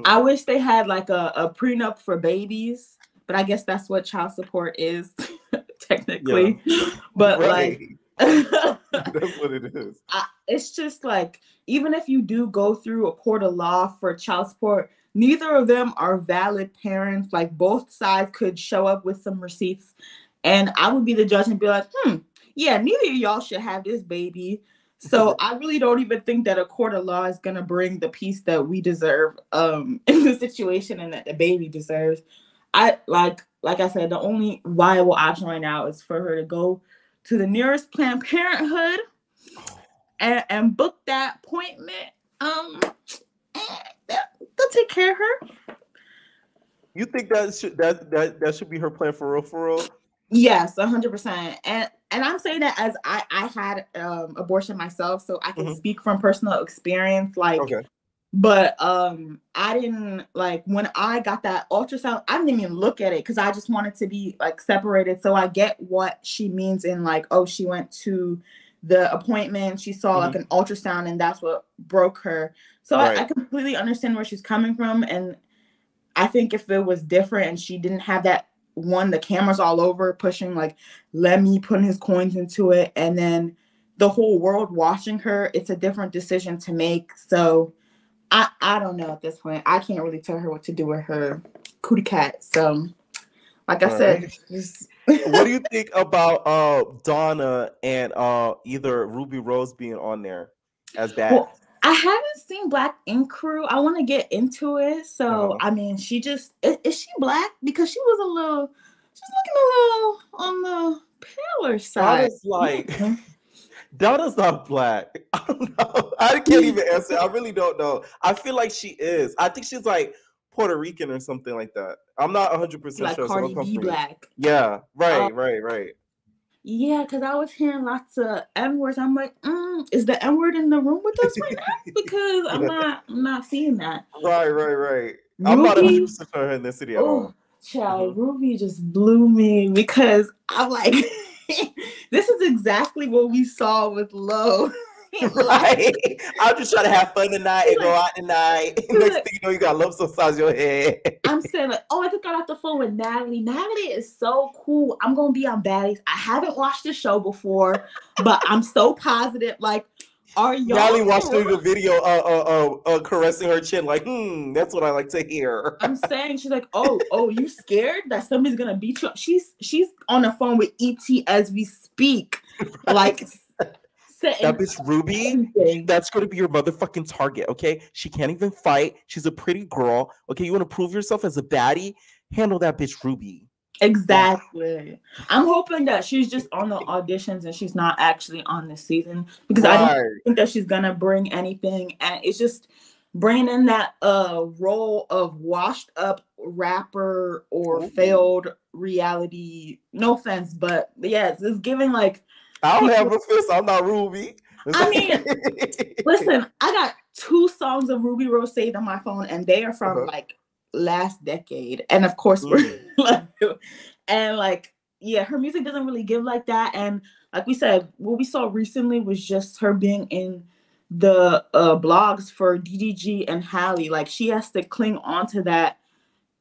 I wish they had like a prenup for babies, but I guess that's what child support is technically. But like, that's what it is. It's just like, even if you do go through a court of law for child support, neither of them are valid parents. Like, both sides could show up with some receipts and I would be the judge and be like, yeah, neither of y'all should have this baby. So I really don't even think that a court of law is going to bring the peace that we deserve in the situation and that the baby deserves. Like I said, the only viable option right now is for her to go to the nearest Planned Parenthood and book that appointment. They'll take care of her. You think that should be her plan for real? Yes, 100%. And I'm saying that as I had abortion myself, so I can speak from personal experience. Like, But I didn't like when I got that ultrasound, I didn't even look at it because I just wanted to be like separated. So I get what she means in like, oh, she went to the appointment, she saw like an ultrasound, and that's what broke her. So I completely understand where she's coming from. And I think if it was different and she didn't have that the cameras all over pushing like, let me put his coins into it, and then the whole world watching her, it's a different decision to make. So I don't know at this point. I can't really tell her what to do with her cootie cat. So, like I said, what do you think about Donna and either Ruby Rose being on there as bad? Well, I haven't seen Black Ink Crew. I want to get into it. So, I mean, she just is she black? Because she's looking a little on the paler side. Donna's like Donna's not black. I don't know. I can't even answer. I really don't know. I feel like she is. I think she's like Puerto Rican or something like that. I'm not 100% like sure. Cardi B black. Yeah. Right. Yeah, because I was hearing lots of N-words. I'm like, is the N-word in the room with us right now? Because I'm not seeing that. Right. Rubi, I'm not 100% sure her in this city at all. Child, Ruby just blew me because I'm like, this is exactly what we saw with Lo. Right. I'm just trying to have fun tonight and go out tonight. Next thing you know, you got lumps inside your head. I'm saying like, I just got off the phone with Natalie. Natalie is so cool. I'm gonna be on Baddies. I haven't watched the show before, but I'm so positive. Like, are y'all? Natalie watched the video caressing her chin, like, that's what I like to hear. I'm saying she's like, oh, you scared that somebody's gonna beat you up? She's on the phone with ET as we speak, like. That bitch Ruby, that's going to be your motherfucking target, okay? She can't even fight. She's a pretty girl, okay? You want to prove yourself as a baddie? Handle that bitch Ruby. Exactly. I'm hoping that she's just on the auditions and she's not actually on this season because I don't think that she's going to bring anything. And it's just bringing in that role of washed up rapper or failed reality. No offense, but yeah, it's giving like, I don't have a fist. I'm not Ruby. I mean, listen, I got 2 songs of Ruby Rose saved on my phone, and they are from like last decade. And of course, we're like, and like, yeah, her music doesn't really give like that. And like we said, what we saw recently was just her being in the blogs for DDG and Halle. Like, she has to cling on to that.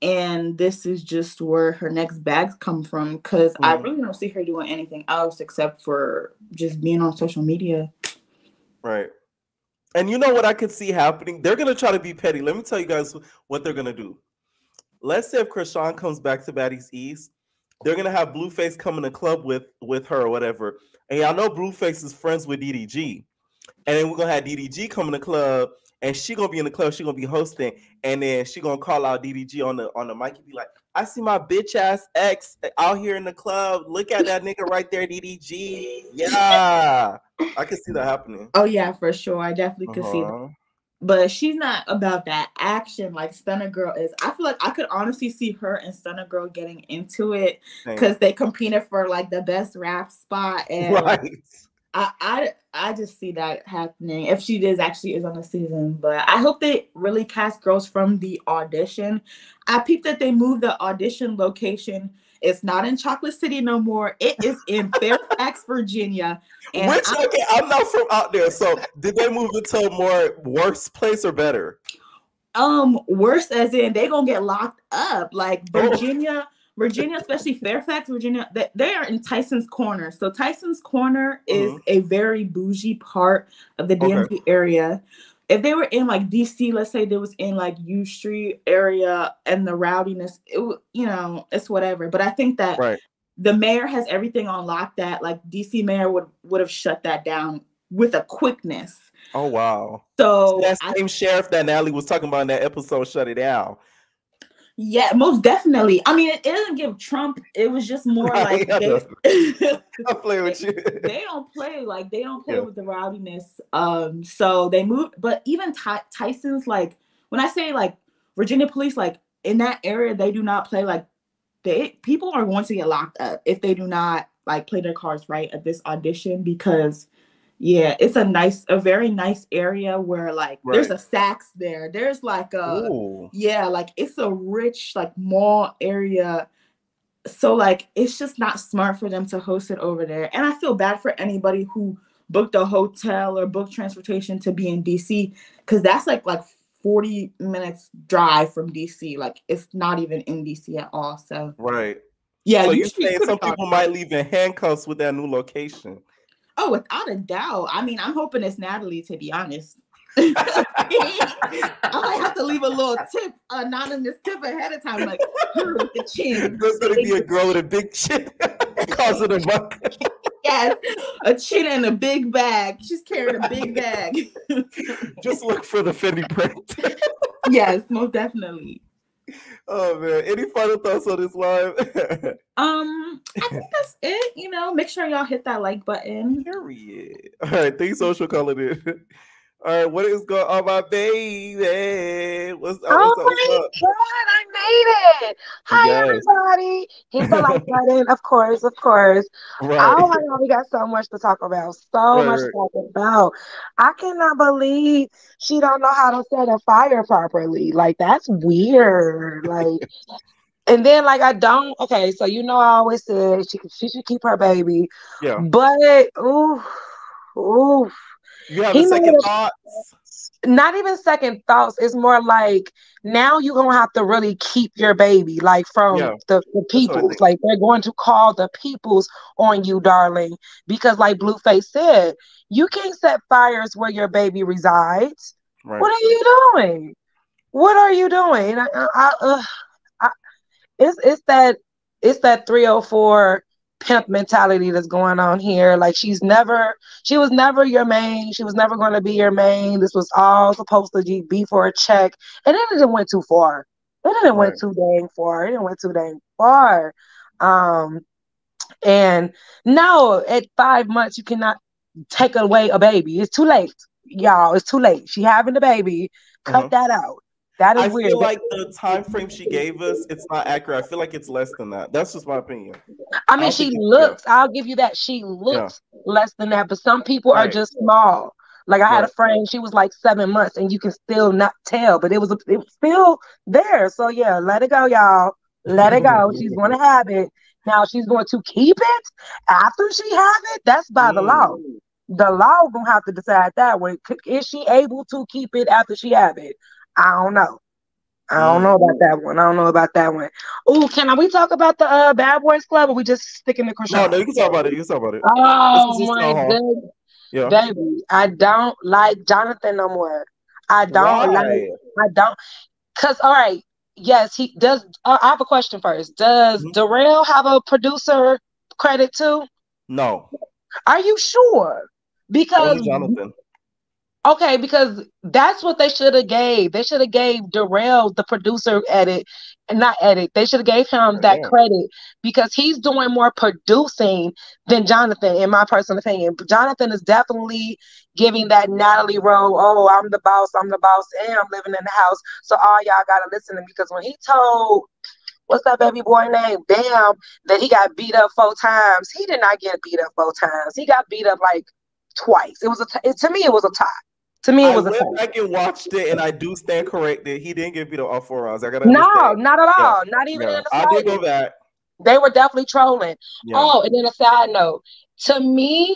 And this is just where her next bags come from because I really don't see her doing anything else except for just being on social media. Right. And you know what I could see happening? They're going to try to be petty. Let me tell you guys what they're going to do. Let's say if Chrisean comes back to Baddies East, they're going to have Blueface come in the club with her or whatever. And y'all know Blueface is friends with DDG. And then we're going to have DDG come in the club. And she gonna be in the club. She gonna be hosting, and then she gonna call out DDG on the mic and be like, "I see my bitch ass ex out here in the club. Look at that nigga right there, DDG." Yeah, I can see that happening. Oh yeah, for sure. I definitely could see that. But she's not about that action like Stunner Girl is. I feel like I could honestly see her and Stunner Girl getting into it because they competed for like the best rap spot, and I just see that happening if she is on the season. But I hope they really cast girls from the audition. I peeped that they moved the audition location. It's not in Chocolate City no more. It is in Fairfax, Virginia. And I'm not from out there. So did they move it to a more worse place or better? Worse as in they gonna get locked up. Like Virginia, especially Fairfax, Virginia, they are in Tyson's Corner. So Tyson's Corner is a very bougie part of the DMV area. If they were in like DC, let's say they was in like U Street area and the rowdiness, it's whatever. But I think that the mayor has everything on lock that like DC mayor would have shut that down with a quickness. Oh wow. So that same sheriff that Natalie was talking about in that episode shut it down. Yeah, most definitely. I mean, it didn't give Trump. It was just more like I play with you. They don't play with the rowdiness. So they moved, but even Tyson's like when I say like Virginia police, like in that area, they do not play like people are going to get locked up if they do not like play their cards right at this audition because Yeah, it's a very nice area where like there's a Saks there. There's like like it's a rich like mall area. So like it's just not smart for them to host it over there. And I feel bad for anybody who booked a hotel or booked transportation to be in DC, because that's like 40 minutes drive from DC. Like it's not even in DC at all. So yeah. So you saying some people might leave in handcuffs with that new location? Oh, without a doubt. I mean, I'm hoping it's Natalie, to be honest. I might have to leave a little tip, anonymous tip ahead of time, like with the chin. There's gonna be a girl with a big chin causing a buck. Yes, a chin and a big bag. She's carrying a big bag. Just look for the Fendi print. Yes, most definitely. Oh man, any final thoughts on this live? I think that's it. You know, make sure y'all hit that like button. Period. All right, thanks, social calling in. All right, what is going on, my baby? What's up? Oh my God, I made it! Hi, everybody. Hit the like button, of course. Right. Oh my God, we got so much to talk about. Much to talk about. I cannot believe she don't know how to set a fire properly. Like, that's weird. Like, and then like I don't. Okay, so I always said she should keep her baby. Yeah. But ooh. You have a second thoughts? Not even second thoughts. It's more like now you're gonna have to really keep your baby, like from the peoples. Like they're going to call the peoples on you, darling, because like Blueface said, you can't set fires where your baby resides. Right. What are you doing? What are you doing? It's that 304 pimp mentality that's going on here. Like she was never your main. She was never going to be your main. This was all supposed to be for a check, and then it went too far. It didn't went too dang far. It didn't went too dang far. And no, at 5 months you cannot take away a baby. It's too late, y'all. It's too late. She having the baby. Cut that out. That is weird. I feel like the time frame she gave us, it's not accurate. I feel like it's less than that. That's just my opinion. I mean, she looks, I'll give you that. She looks less than that, but some people are just small. Like I had a friend, she was like 7 months and you can still not tell, but it was still there. So yeah, let it go, y'all. Let it go. She's going to have it. Now she's going to keep it after she have it. That's by the law. The law gonna have to decide that one. Is she able to keep it after she have it? I don't know. I don't know about that one. Oh, we talk about the Bad Boys Club, or we just sticking to Chrisean? No, you can talk about it. Oh my goodness. Yeah. Baby, I don't like Jonathan no more. I don't. Cause all right, yes, he does. I have a question first. Does Darrell have a producer credit too? No. Are you sure? Because Jonathan. Okay, because that's what they should have gave. They should have gave Darrell the producer edit, and not edit. They should have gave him that credit because he's doing more producing than Jonathan, in my personal opinion. But Jonathan is definitely giving that Natalie role. Oh, I'm the boss, and I'm living in the house. So all y'all gotta listen to me, because when he told what's that baby boy name, Bam, that he got beat up 4 times, he did not get beat up 4 times. He got beat up like twice. It was to me, it was a tie. To me, it was I went back and watched it, and I do stand corrected. He didn't get beat up all 4 rounds. I gotta understand. Not at all. Not even in the I did go back. They were definitely trolling. Yeah. Oh, and then a side note. To me,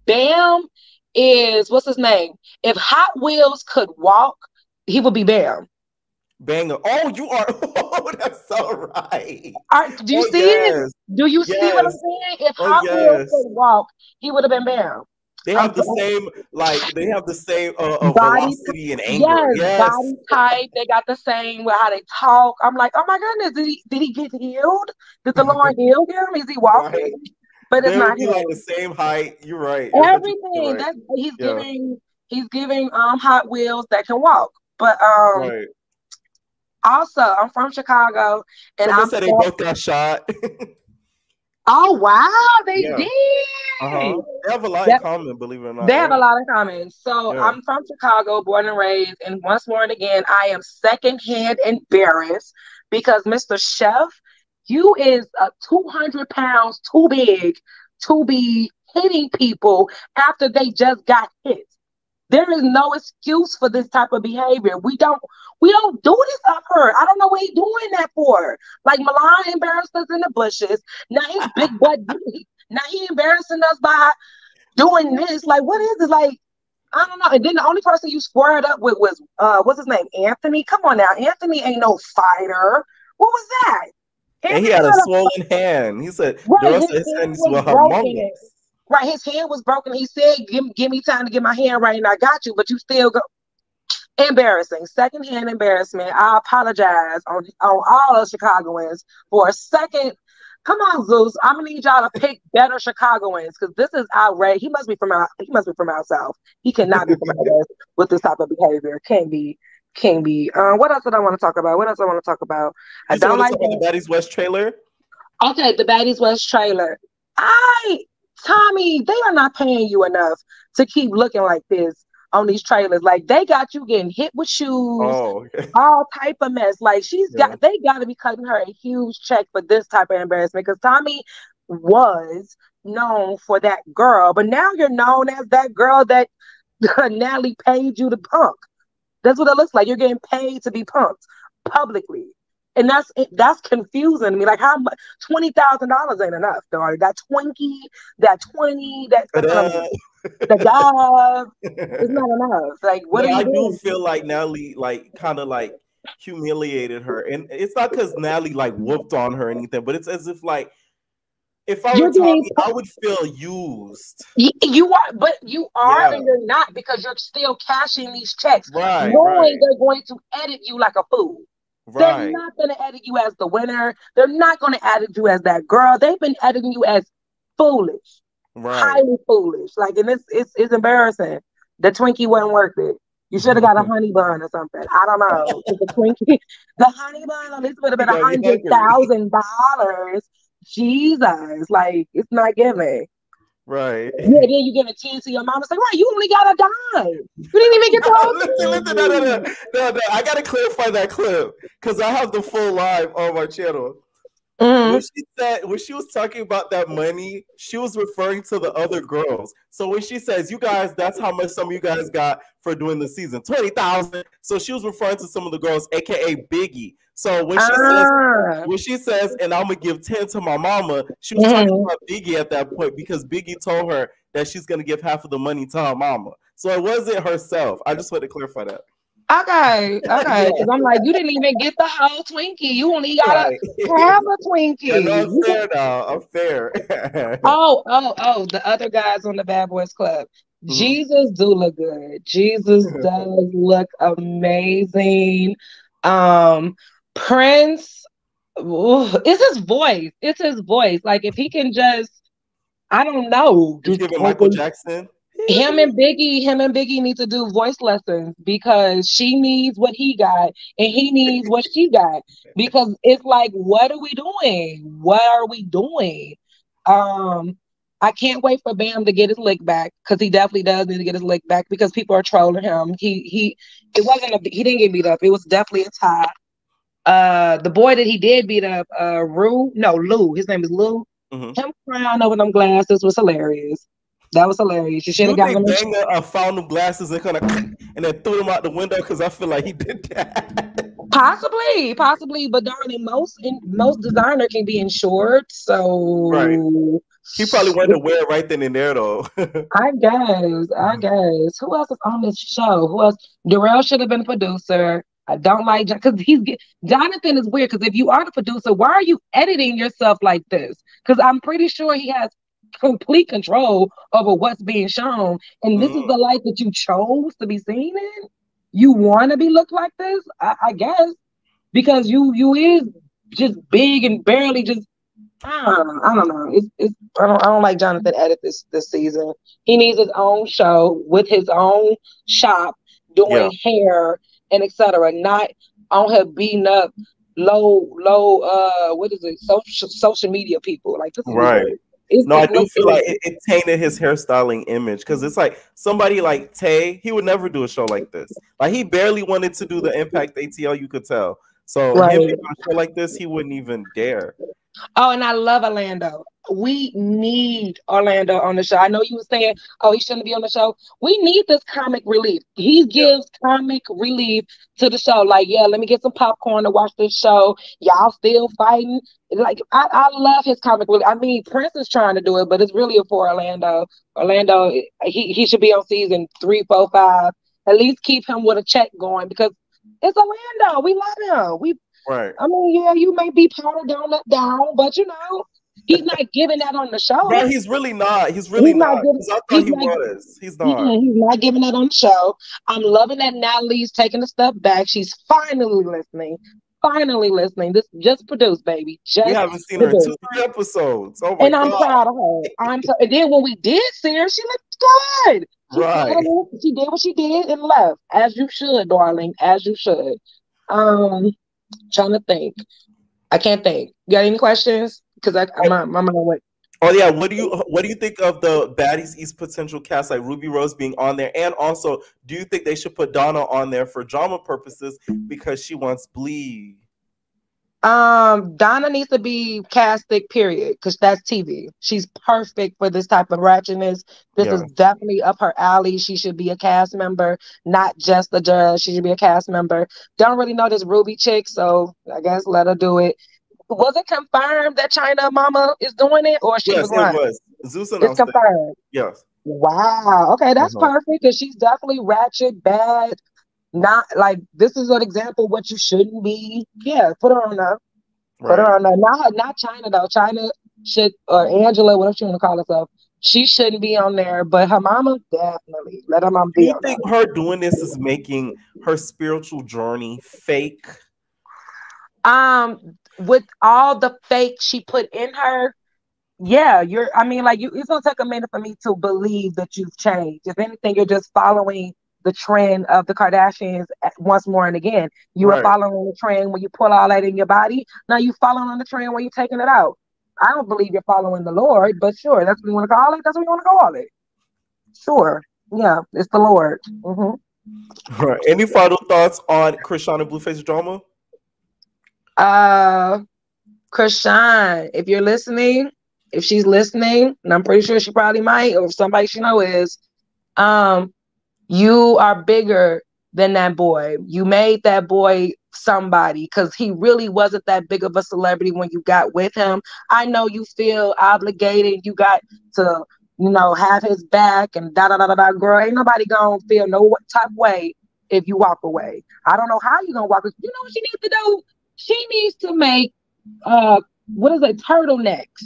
Bam is, what's his name? If Hot Wheels could walk, he would be Bam. Banger. Oh, you are. Oh, that's so right. Do you see it? Do you see what I'm saying? If Hot Wheels could walk, he would have been Bam. They have the same velocity and anger. Yes, body type. They got the same with how they talk. I'm like, oh my goodness, did he get healed? Did the Lord heal him? Is he walking? Right. But it's not him. Like the same height. You're right. Everything. Right. He's giving Hot Wheels that can walk. But also, I'm from Chicago, and someone said they both got shot. Oh wow, they did. They have a lot in common, believe it or not. They have a lot in common. So I'm from Chicago, born and raised, and once more and again, I am secondhand embarrassed because Mr. Chef, you is 200 pounds too big to be hitting people after they just got hit. There is no excuse for this type of behavior. We don't do this up here. I don't know what he's doing that for. Like Milan embarrassed us in the bushes. Now he's big butt. Now he embarrassing us by doing this. Like, what is it? Like, I don't know. And then the only person you squared up with was what's his name? Anthony. Come on now. Anthony ain't no fighter. What was that? And he had a swollen hand. He said the rest of his hands were humongous. Right, his hand was broken. He said, give me time to get my hand right, and I got you, but you still go. Embarrassing. Secondhand embarrassment. I apologize on all of Chicagoans for a second. Come on, Zeus. I'm gonna need y'all to pick better Chicagoans because this is outrage. He must be from out south. He cannot be from out west with this type of behavior. Can't be. What else did I want to talk about? I don't like the Baddies West trailer. Okay, the Baddies West trailer. Tommy, they are not paying you enough to keep looking like this on these trailers. Like, they got you getting hit with shoes, all type of mess. Like, they got to be cutting her a huge check for this type of embarrassment because Tommy was known for that girl, but now you're known as that girl that Natalie paid you to punk. That's what it looks like. You're getting paid to be punked publicly. And that's confusing to me. Like, how much? $20,000 ain't enough, dog. That Twinkie, that 20, the job, it's not enough. Like, what are you doing? I do feel like Natalie, like, kind of like humiliated her, and it's not because Natalie like whooped on her or anything, but it's as if like if I were Tommy, I would feel used. You are, but you are, and you're not because you're still cashing these checks, right? Knowing they're going to edit you like a fool. Right. They're not going to edit you as the winner. They're not going to edit you as that girl. They've been editing you as foolish, highly foolish. Like, and it's embarrassing. The Twinkie wasn't worth it. You should have got a honey bun or something. I don't know. The honey bun at least would have been $100,000. Jesus, like, it's not giving. Right. Yeah, then you give a 10 to your mama. Say, right, you only got a dime. You didn't even get the whole listen, no. I gotta clarify that clip because I have the full live on my channel. When she was talking about that money, she was referring to the other girls. So when she says, "You guys, that's how much some of you guys got for doing the season, 20,000." So she was referring to some of the girls, aka Biggie. So when she says, "And I'm gonna give 10 to my mama," she was talking about Biggie at that point because Biggie told her that she's gonna give half of the money to her mama. So it wasn't herself. I just want to clarify that. Okay. Because I'm like, you didn't even get the whole Twinkie. You only got half a Twinkie. No, I'm fair now. I'm fair. Oh, the other guys on the Bad Boys Club. Jesus do look good. Jesus does look amazing. Prince, it's his voice. It's his voice. Like, if he can just, I don't know. Just give it Michael Jackson. Him and Biggie need to do voice lessons because she needs what he got and he needs what she got. Because it's like, what are we doing? I can't wait for Bam to get his lick back because he definitely does need to get his lick back because people are trolling him. He didn't get beat up. It was definitely a tie. The boy that he did beat up, Lou. His name is Lou. Him crying over them glasses was hilarious. That was hilarious. You should have got him. Found them glasses and then threw them out the window because I feel like he did that. Possibly, but darling, most designer can be insured, so he probably wanted to wear it right then and there, though. I guess. Who else is on this show? Who else? Darrell should have been a producer. I don't like because Jonathan is weird. Because if you are the producer, why are you editing yourself like this? Because I'm pretty sure he has complete control over what's being shown, and this is the life that you chose to be seen in. You want to be looked like this, I guess, because you is just big and barely just. I don't know. I don't like Jonathan edit this season. He needs his own show with his own shop doing hair and etc. Not on her beating up low what is it, social media people. Like, this is weird. I do feel like it tainted his hairstyling image because it's like somebody like Tay, he would never do a show like this. Like, he barely wanted to do the Impact ATL, you could tell. So him doing a show like this, he wouldn't even dare. Oh, and I love Orlando. We need Orlando on the show. I know you were saying, oh, he shouldn't be on the show. We need this comic relief. He gives comic relief to the show. Like, yeah, let me get some popcorn to watch this show. Y'all still fighting. Like, I love his comic relief. I mean, Prince is trying to do it, but it's really for Orlando. Orlando, he should be on season 3, 4, 5. At least keep him with a check going because it's Orlando. We love him. Right. I mean, yeah, you may be powder down, but you know, he's not giving that on the show. Bro, he's really not. He's really not. Giving, I thought he was. He's not. He's not giving that on the show. I'm loving that Natalie's taking a step back. She's finally listening. Finally listening. This just produced, baby. We haven't seen her in 2-3 episodes. Oh my and I'm God. proud of her. And then when we did see her, she looked good. Right. She did what she did and left. As you should, darling. As you should. Trying to think. I can't think. You got any questions? Because my mind went. Oh yeah, what do you think of the Baddies East potential cast, like Ruby Rose being on there, and also do you think they should put Donna on there for drama purposes because she wants bleed? Donna needs to be casted, period, because that's TV. She's perfect for this type of ratchetness. This is definitely up her alley. She should be a cast member, not just a judge. She should be a cast member. Don't really know this Ruby chick, so I guess let her do it. Was it confirmed that China Mama is doing it, or she was lying? It was. Zeus announced it's confirmed. Yes. Wow. Okay, that's perfect because she's definitely ratchet, bad. Not like this is an example of what you shouldn't be. Yeah, put her on there. Put her on there. Not China though. China should, or Angela, whatever she want to call herself. She shouldn't be on there, but her mama definitely let her mom be. Do you think her doing this is making her spiritual journey fake? With all the fake she put in her, yeah, it's gonna take a minute for me to believe that you've changed. If anything, you're just following the trend of the Kardashians once more and again. You were following the trend when you put all that in your body. Now you following the trend when you're taking it out. I don't believe you're following the Lord, but sure, that's what you want to call it. That's what you want to call it. Sure, yeah, it's the Lord. Mm-hmm. Right. Any final thoughts on Chrisean and Blueface drama? Chrisean, if you're listening, if she's listening, and I'm pretty sure she probably might, or if somebody she know is, you are bigger than that boy. You made that boy somebody because he really wasn't that big of a celebrity when you got with him. I know you feel obligated. You got to, have his back and da-da-da-da-da. Girl, ain't nobody gonna feel no type way if you walk away. I don't know how you gonna walk away. You know what she needs to do? She needs to make, turtlenecks.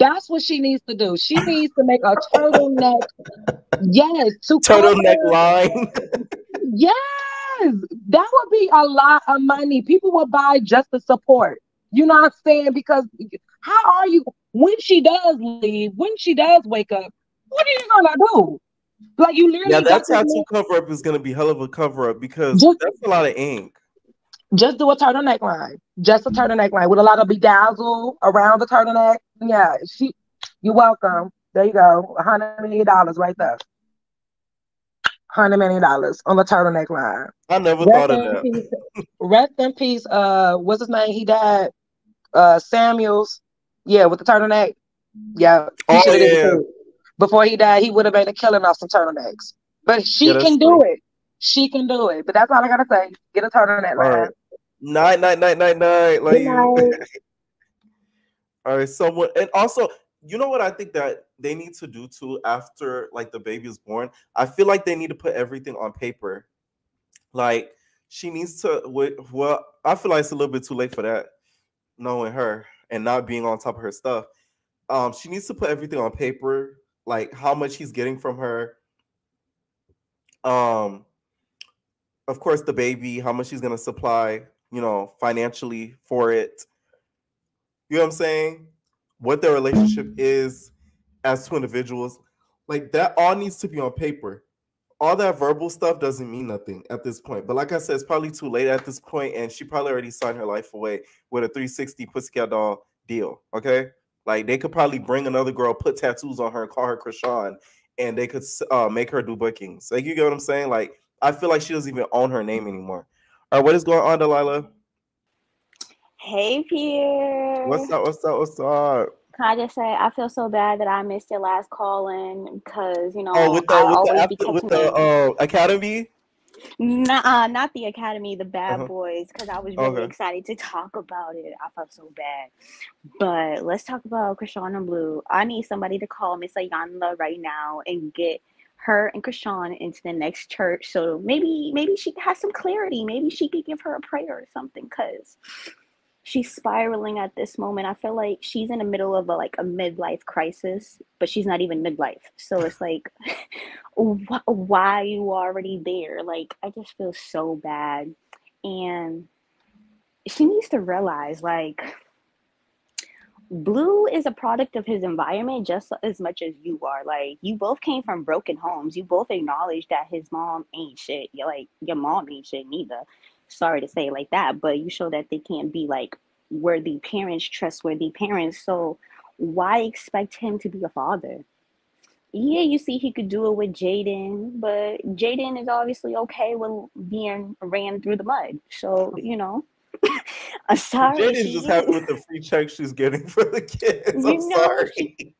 That's what she needs to do. She needs to make a turtleneck. Yes, turtleneck line. Yes, that would be a lot of money. People would buy just to support. You know what I'm saying? Because how are you when she does leave? When she does wake up, what are you gonna do? Like you literally. Yeah, that tattoo cover up is gonna be hell of a cover up because that's a lot of ink. Just do a turtleneck line. Just a turtleneck line with a lot of bedazzle around the turtleneck. Yeah, you're welcome. There you go. $100 million right there. $100 million on the turtleneck line. I never thought of that. Rest in peace. What's his name? He died. Samuels. Yeah, with the turtleneck. Yeah. Before he died, he would have made a killing off some turtlenecks. But she can do it. She can do it. But that's all I gotta say. Get a turtleneck line. Night. Like all right, someone, and also, you know what I think that they need to do too after like the baby is born? I feel like they need to put everything on paper. Like she needs to. Well, I feel like it's a little bit too late for that, knowing her and not being on top of her stuff. She needs to put everything on paper, like how much he's getting from her. Of course, the baby, how much he's gonna supply, financially for it. You know what I'm saying? What their relationship is as two individuals. Like that all needs to be on paper. All that verbal stuff doesn't mean nothing at this point. But like I said, it's probably too late at this point, and she probably already signed her life away with a 360 Pussycat Doll deal. Okay? Like they could probably bring another girl, put tattoos on her, and call her Chrisean, and they could make her do bookings. Like you get what I'm saying? Like I feel like she doesn't even own her name anymore. All right, what is going on, Delilah? Hey, Pierre. What's up? What's up? What's up? Can I just say I feel so bad that I missed your last call in because Oh, with the Academy. Not the Academy, the Bad Uh-huh. Boys, because I was really Okay. excited to talk about it. I felt so bad. But let's talk about Chrisean and Blue. I need somebody to call Miss Ayanla right now and get her and Chrisean into the next church. So maybe she has some clarity. Maybe she could give her a prayer or something, because she's spiraling at this moment. I feel like she's in the middle of a midlife crisis, but she's not even midlife. So it's like, why are you already there? Like, I just feel so bad. And she needs to realize, like, Blue is a product of his environment just as much as you are. Like, you both came from broken homes. You both acknowledge that his mom ain't shit. You're like, your mom ain't shit neither. Sorry to say it like that, but you show that they can't be like worthy parents, trustworthy parents. So why expect him to be a father? Yeah, you see he could do it with Jaidyn, but Jaidyn is obviously okay with being ran through the mud. So, I'm sorry. Jaidyn's just happy with the free check she's getting for the kids. I'm sorry.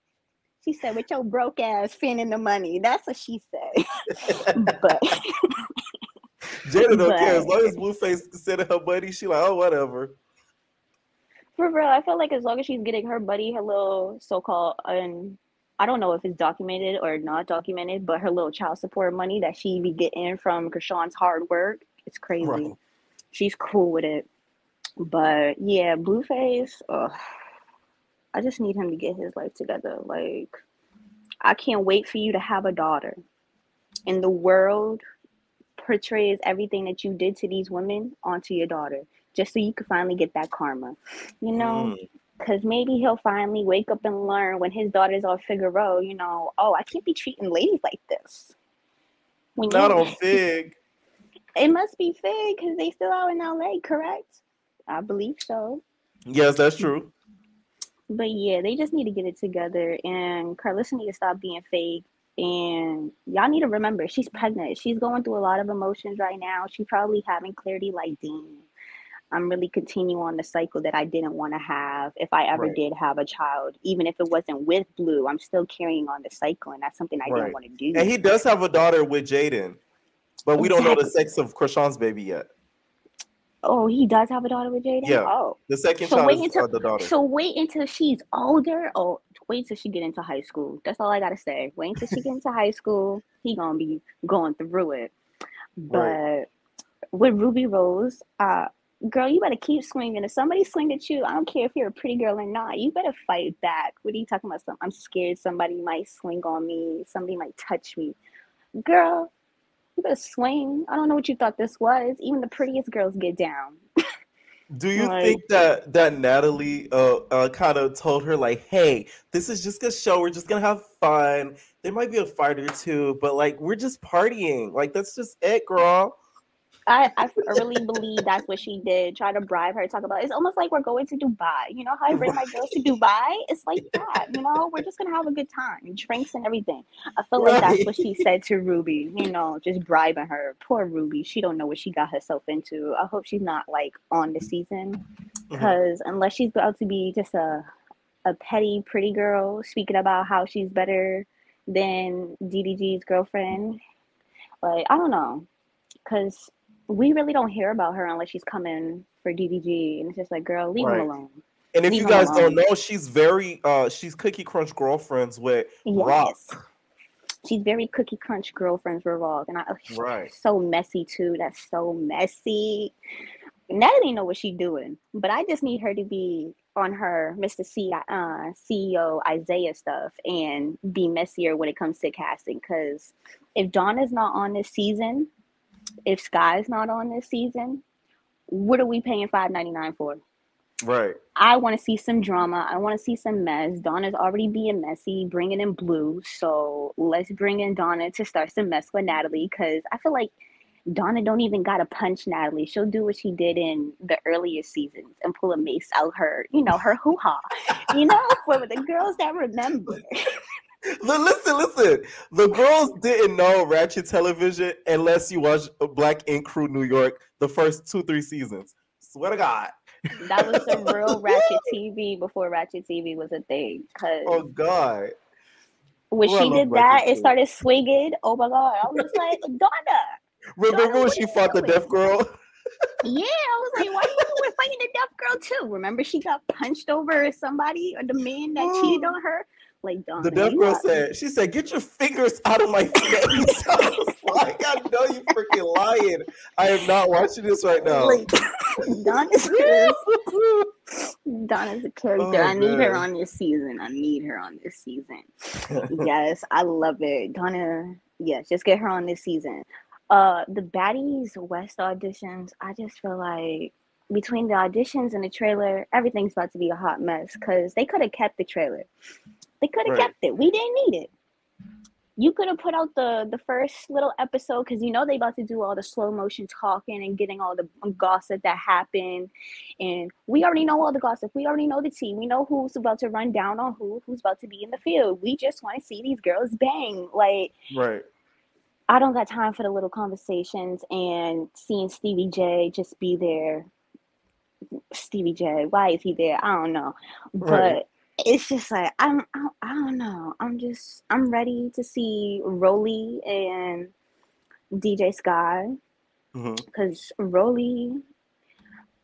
She said, with your broke ass spending the money. That's what she said. But Jaidyn don't care. As long as Blueface sending her money, she like, oh, whatever. For real, I feel like as long as she's getting her buddy her little so-called, I don't know if it's documented or not documented, but her little child support money that she be getting from Chrisean's hard work, it's crazy. Right. She's cool with it. But yeah, Blueface, I just need him to get his life together. Like, I can't wait for you to have a daughter. And the world portrays everything that you did to these women onto your daughter, just so you can finally get that karma. Because maybe he'll finally wake up and learn when his daughter's on Figaro, oh, I can't be treating ladies like this. Not on Fig. It must be Fig because they still out in LA, correct? I believe so. Yes, that's true. But yeah, they just need to get it together, and Carlissa need to stop being fake. And y'all need to remember, she's pregnant. She's going through a lot of emotions right now. She's probably having clarity like, damn, I'm really continuing on the cycle that I didn't want to have if I ever did have a child. Even if it wasn't with Blue, I'm still carrying on the cycle, and that's something I didn't want to do. And he does have a daughter with Jaidyn, but we don't know the sex of Chrisean's baby yet. Oh, he does have a daughter with Jaidyn? Yeah. Oh. The second child is the daughter. So wait until she's older. Oh, wait till she get into high school. That's all I got to say. Wait until she get into high school. He going to be going through it. But with Ruby Rose, girl, you better keep swinging. If somebody swing at you, I don't care if you're a pretty girl or not, you better fight back. What are you talking about? I'm scared somebody might swing on me. Somebody might touch me. Girl, you better swing. I don't know what you thought this was. Even the prettiest girls get down. Do you think that Natalie kind of told her, like, hey, this is just a show. We're just going to have fun. There might be a fight or two, but, like, we're just partying. Like, that's just it, girl. I really believe that's what she did. Try to bribe her, talk about it. It's almost like we're going to Dubai. You know how I bring my girls to Dubai? It's like that. We're just going to have a good time. Drinks and everything. I feel like that's what she said to Ruby. Just bribing her. Poor Ruby. She don't know what she got herself into. I hope she's not, like, on the season. Because unless she's about to be just a petty, pretty girl speaking about how she's better than DDG's girlfriend, like, I don't know. Because we really don't hear about her unless she's coming for DDG, and it's just like, girl, leave him alone. And if you guys don't know, she's she's Cookie Crunch girlfriends with Rock. She's very Cookie Crunch girlfriends with Rock, and so messy too. That's so messy. Natalie know what she's doing, but I just need her to be on her Mr. CEO Isaiah stuff and be messier when it comes to casting. Because if Donna's not on this season, if Sky's not on this season, what are we paying $5.99 for? Right. I want to see some drama. I want to see some mess. Donna's already being messy, bringing in Blue. So let's bring in Donna to start some mess with Natalie, because I feel like Donna don't even got to punch Natalie. She'll do what she did in the earlier seasons and pull a mace out her, her hoo-ha. For the girls that remember. Listen. The girls didn't know Ratchet Television unless you watch Black Ink Crew New York the first 2-3 seasons. Swear to God. That was the real Ratchet TV before Ratchet TV was a thing. Oh God. When Oh, I she love did that, Ratchet it too. started swinging. Oh my God. I was just like, Donna. Remember when she fought the deaf girl? Yeah, I was like, why you doing fighting the deaf girl too? Remember she got punched over somebody or the man that cheated on her? Like, Donna, The deaf you girl are- she said, get your fingers out of my face. I was like, I know you freaking lying. I am not watching this right now. Like, Donna's a character. Oh, I need her man. on this season. Yes, I love it. Donna, yes, just get her on this season. The Baddies West auditions, I just feel like between the auditions and the trailer, everything's about to be a hot mess because they could have kept the trailer. They could have kept it. We didn't need it. You could have put out the first little episode because you know they about to do all the slow motion talking and getting all the gossip that happened. And we already know all the gossip. We already know the tea. We know who's about to run down on who's about to be in the field. We just want to see these girls bang. Like, right. I don't got time for the little conversations and seeing Stevie J just be there. Stevie J, why is he there? I don't know. But it's just like I don't know. I'm ready to see Rolly and DJ Sky because Rolly,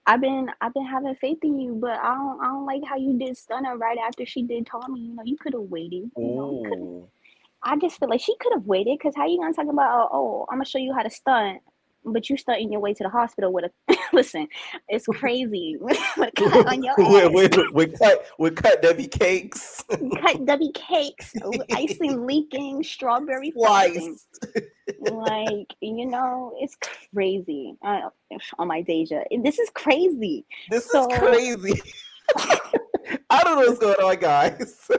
I've been having faith in you, but I don't like how you did Stunner right after she did Tommy. You know, you could have waited. I just feel like she could have waited because how you gonna talk about I'm gonna show you how to stunt, but you stunting your way to the hospital with a listen, it's crazy with a cut on your ass. with cut Debbie cakes. Cut Debbie cakes, icing leaking, strawberry frosting. Like, you know, it's crazy. On my Deja. This is crazy. This is crazy. I don't know what's going on, guys.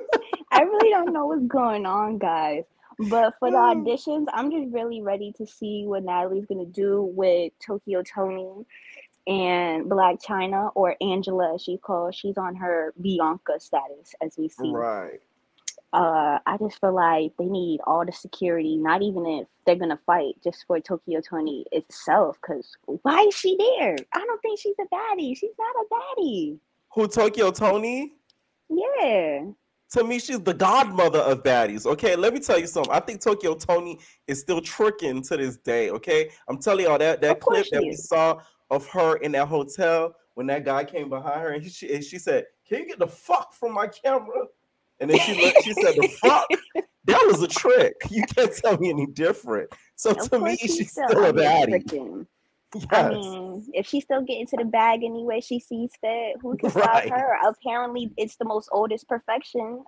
I really don't know what's going on, guys. But for the auditions, I'm just really ready to see what Natalie's gonna do with Tokyo Tony and Black China, or Angela as she calls. She's on her Bianca status, as we see. Right. I just feel like they need all the security, not even if they're gonna fight, just for Tokyo Tony itself. Because why is she there? I don't think she's a baddie. She's not a baddie. Who, Tokyo Tony? Yeah. To me, she's the godmother of baddies. Okay, let me tell you something. I think Tokyo Tony is still tricking to this day. Okay, I'm telling y'all that clip that we saw of her in that hotel when that guy came behind her and she said, "Can you get the fuck from my camera?" And then she said, "The fuck." That was a trick. You can't tell me any different. So to me, she's still a baddie. Yes. I mean, if she's still getting to the bag anyway she sees fit, who can stop her? Apparently, it's the most oldest profession.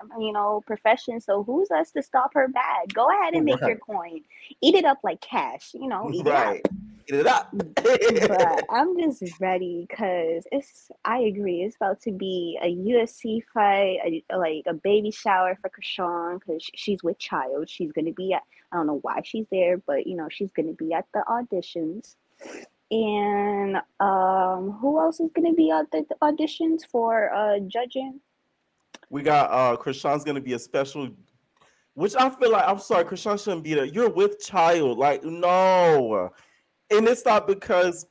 So who's us to stop her bag? Go ahead and make your coin. Eat it up like cash. Eat it up. Eat it up. But I'm just ready because I agree. It's about to be a UFC fight, like a baby shower for Chrisean because she's with child. She's going to be at, I don't know why she's there, but she's going to be at the auditions. And who else is going to be at the auditions for judging? We got Chrisean's going to be a special, which I feel like, I'm sorry, Chrisean shouldn't be there. You're with child. Like, no. And it's not because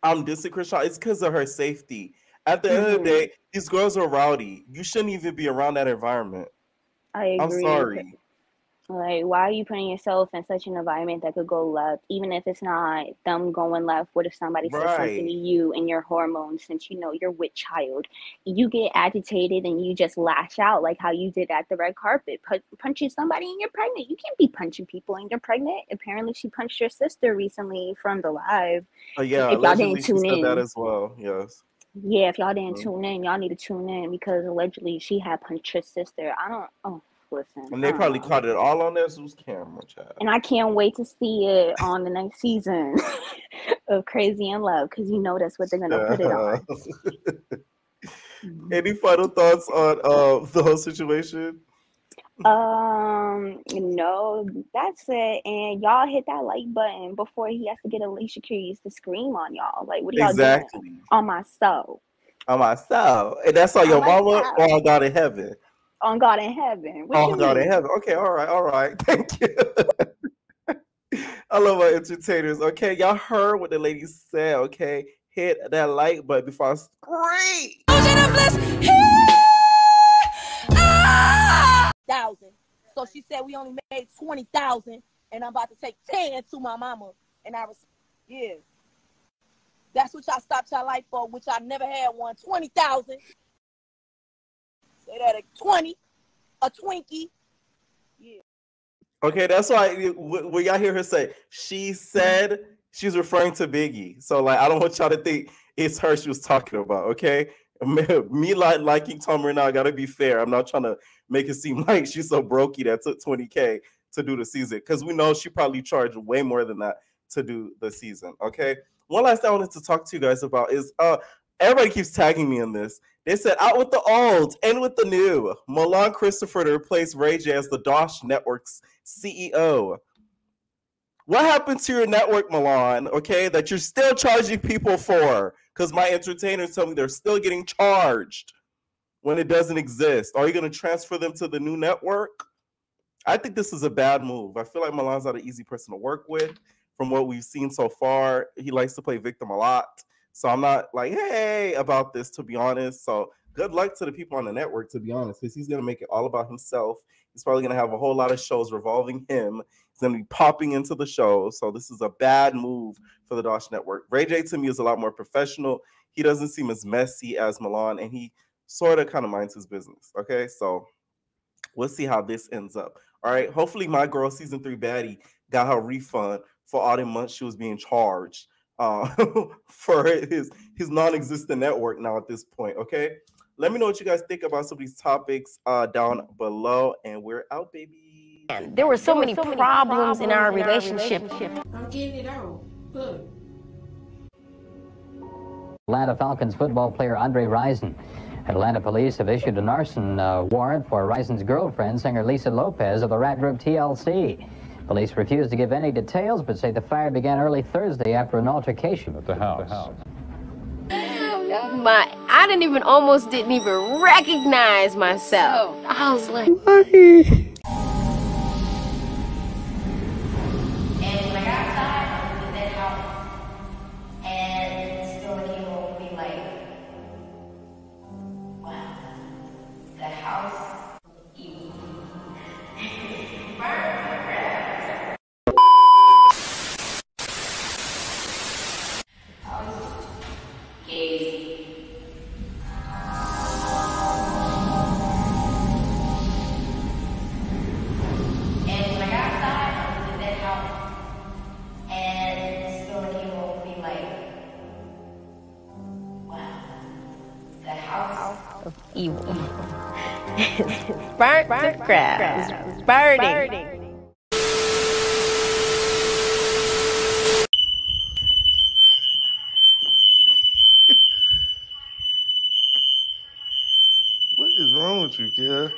I'm dissing Chrisean. It's because of her safety. At the end of the day, these girls are rowdy. You shouldn't even be around that environment. I agree. I'm sorry. Like, why are you putting yourself in such an environment that could go left, even if it's not them going left? What if somebody says something to you and your hormones, since you're with child, you get agitated and you just lash out like how you did at the red carpet, punching somebody and you're pregnant. You can't be punching people and you're pregnant. Apparently, she punched your sister recently from the live. Yeah, if y'all didn't tune in, that as well. Yes. Yeah, if y'all didn't tune in, y'all need to tune in because allegedly she had punched her sister. Listen. And they probably caught it all on their Zeus camera, child. And I can't wait to see it on the next season of Crazy in Love because that's what they're gonna put it on. Any final thoughts on the whole situation? No, that's it. And y'all hit that like button before he has to get Alicia Keys to scream on y'all. Like, what are y'all doing? On my soul. On my soul. And that's on your mama or on God in heaven? On God in heaven. On God in heaven. Okay, all right. Thank you. I love our entertainers. Okay, y'all heard what the ladies said. Okay, hit that like button before I scream. Thousand. So she said we only made 20,000, and I'm about to take 10 to my mama. And I was, yeah. That's what y'all stopped y'all life for, which I never had one. 20,000. Say that at 20, a Twinkie. Yeah. Okay, that's why when y'all hear her say, she said she's referring to Biggie. So like, I don't want y'all to think it's her she was talking about. Okay, me liking Tom right now, I gotta be fair. I'm not trying to make it seem like she's so brokey that took 20K to do the season, because we know she probably charged way more than that to do the season. Okay. One last thing I wanted to talk to you guys about is everybody keeps tagging me in this. They said out with the old, in with the new. Milan Christopher to replace Ray J as the Dosh Network's CEO. What happened to your network, Milan? Okay, that you're still charging people for? Because my entertainers tell me they're still getting charged when it doesn't exist. Are you going to transfer them to the new network? I think this is a bad move. I feel like Milan's not an easy person to work with. From what we've seen so far, he likes to play victim a lot. So I'm not like, hey, about this, to be honest. So good luck to the people on the network, to be honest, because he's going to make it all about himself. He's probably going to have a whole lot of shows revolving him. He's going to be popping into the show. So this is a bad move for the Dosh Network. Ray J, to me, is a lot more professional. He doesn't seem as messy as Milan, and he sort of kind of minds his business. Okay, so we'll see how this ends up. All right, hopefully my girl, season 3 baddie, got her refund for all the months she was being charged for his non-existent network now at this point. Okay, let me know what you guys think about some of these topics down below, and we're out, baby. There were so many problems in our relationship. I'm getting it out. Look. Atlanta Falcons football player Andre Rison. Atlanta police have issued an arson warrant for Rison's girlfriend, singer Lisa Lopez of the rap group TLC. Police refuse to give any details, but say the fire began early Thursday after an altercation at the house. I didn't even recognize myself. I was like, And like outside of that house, and still came home and be like, wow, the house evil. And like outside of that house, and still came home and be like, wow, the house of evil. Burnt to crap. It's burning. What is wrong with you, kid?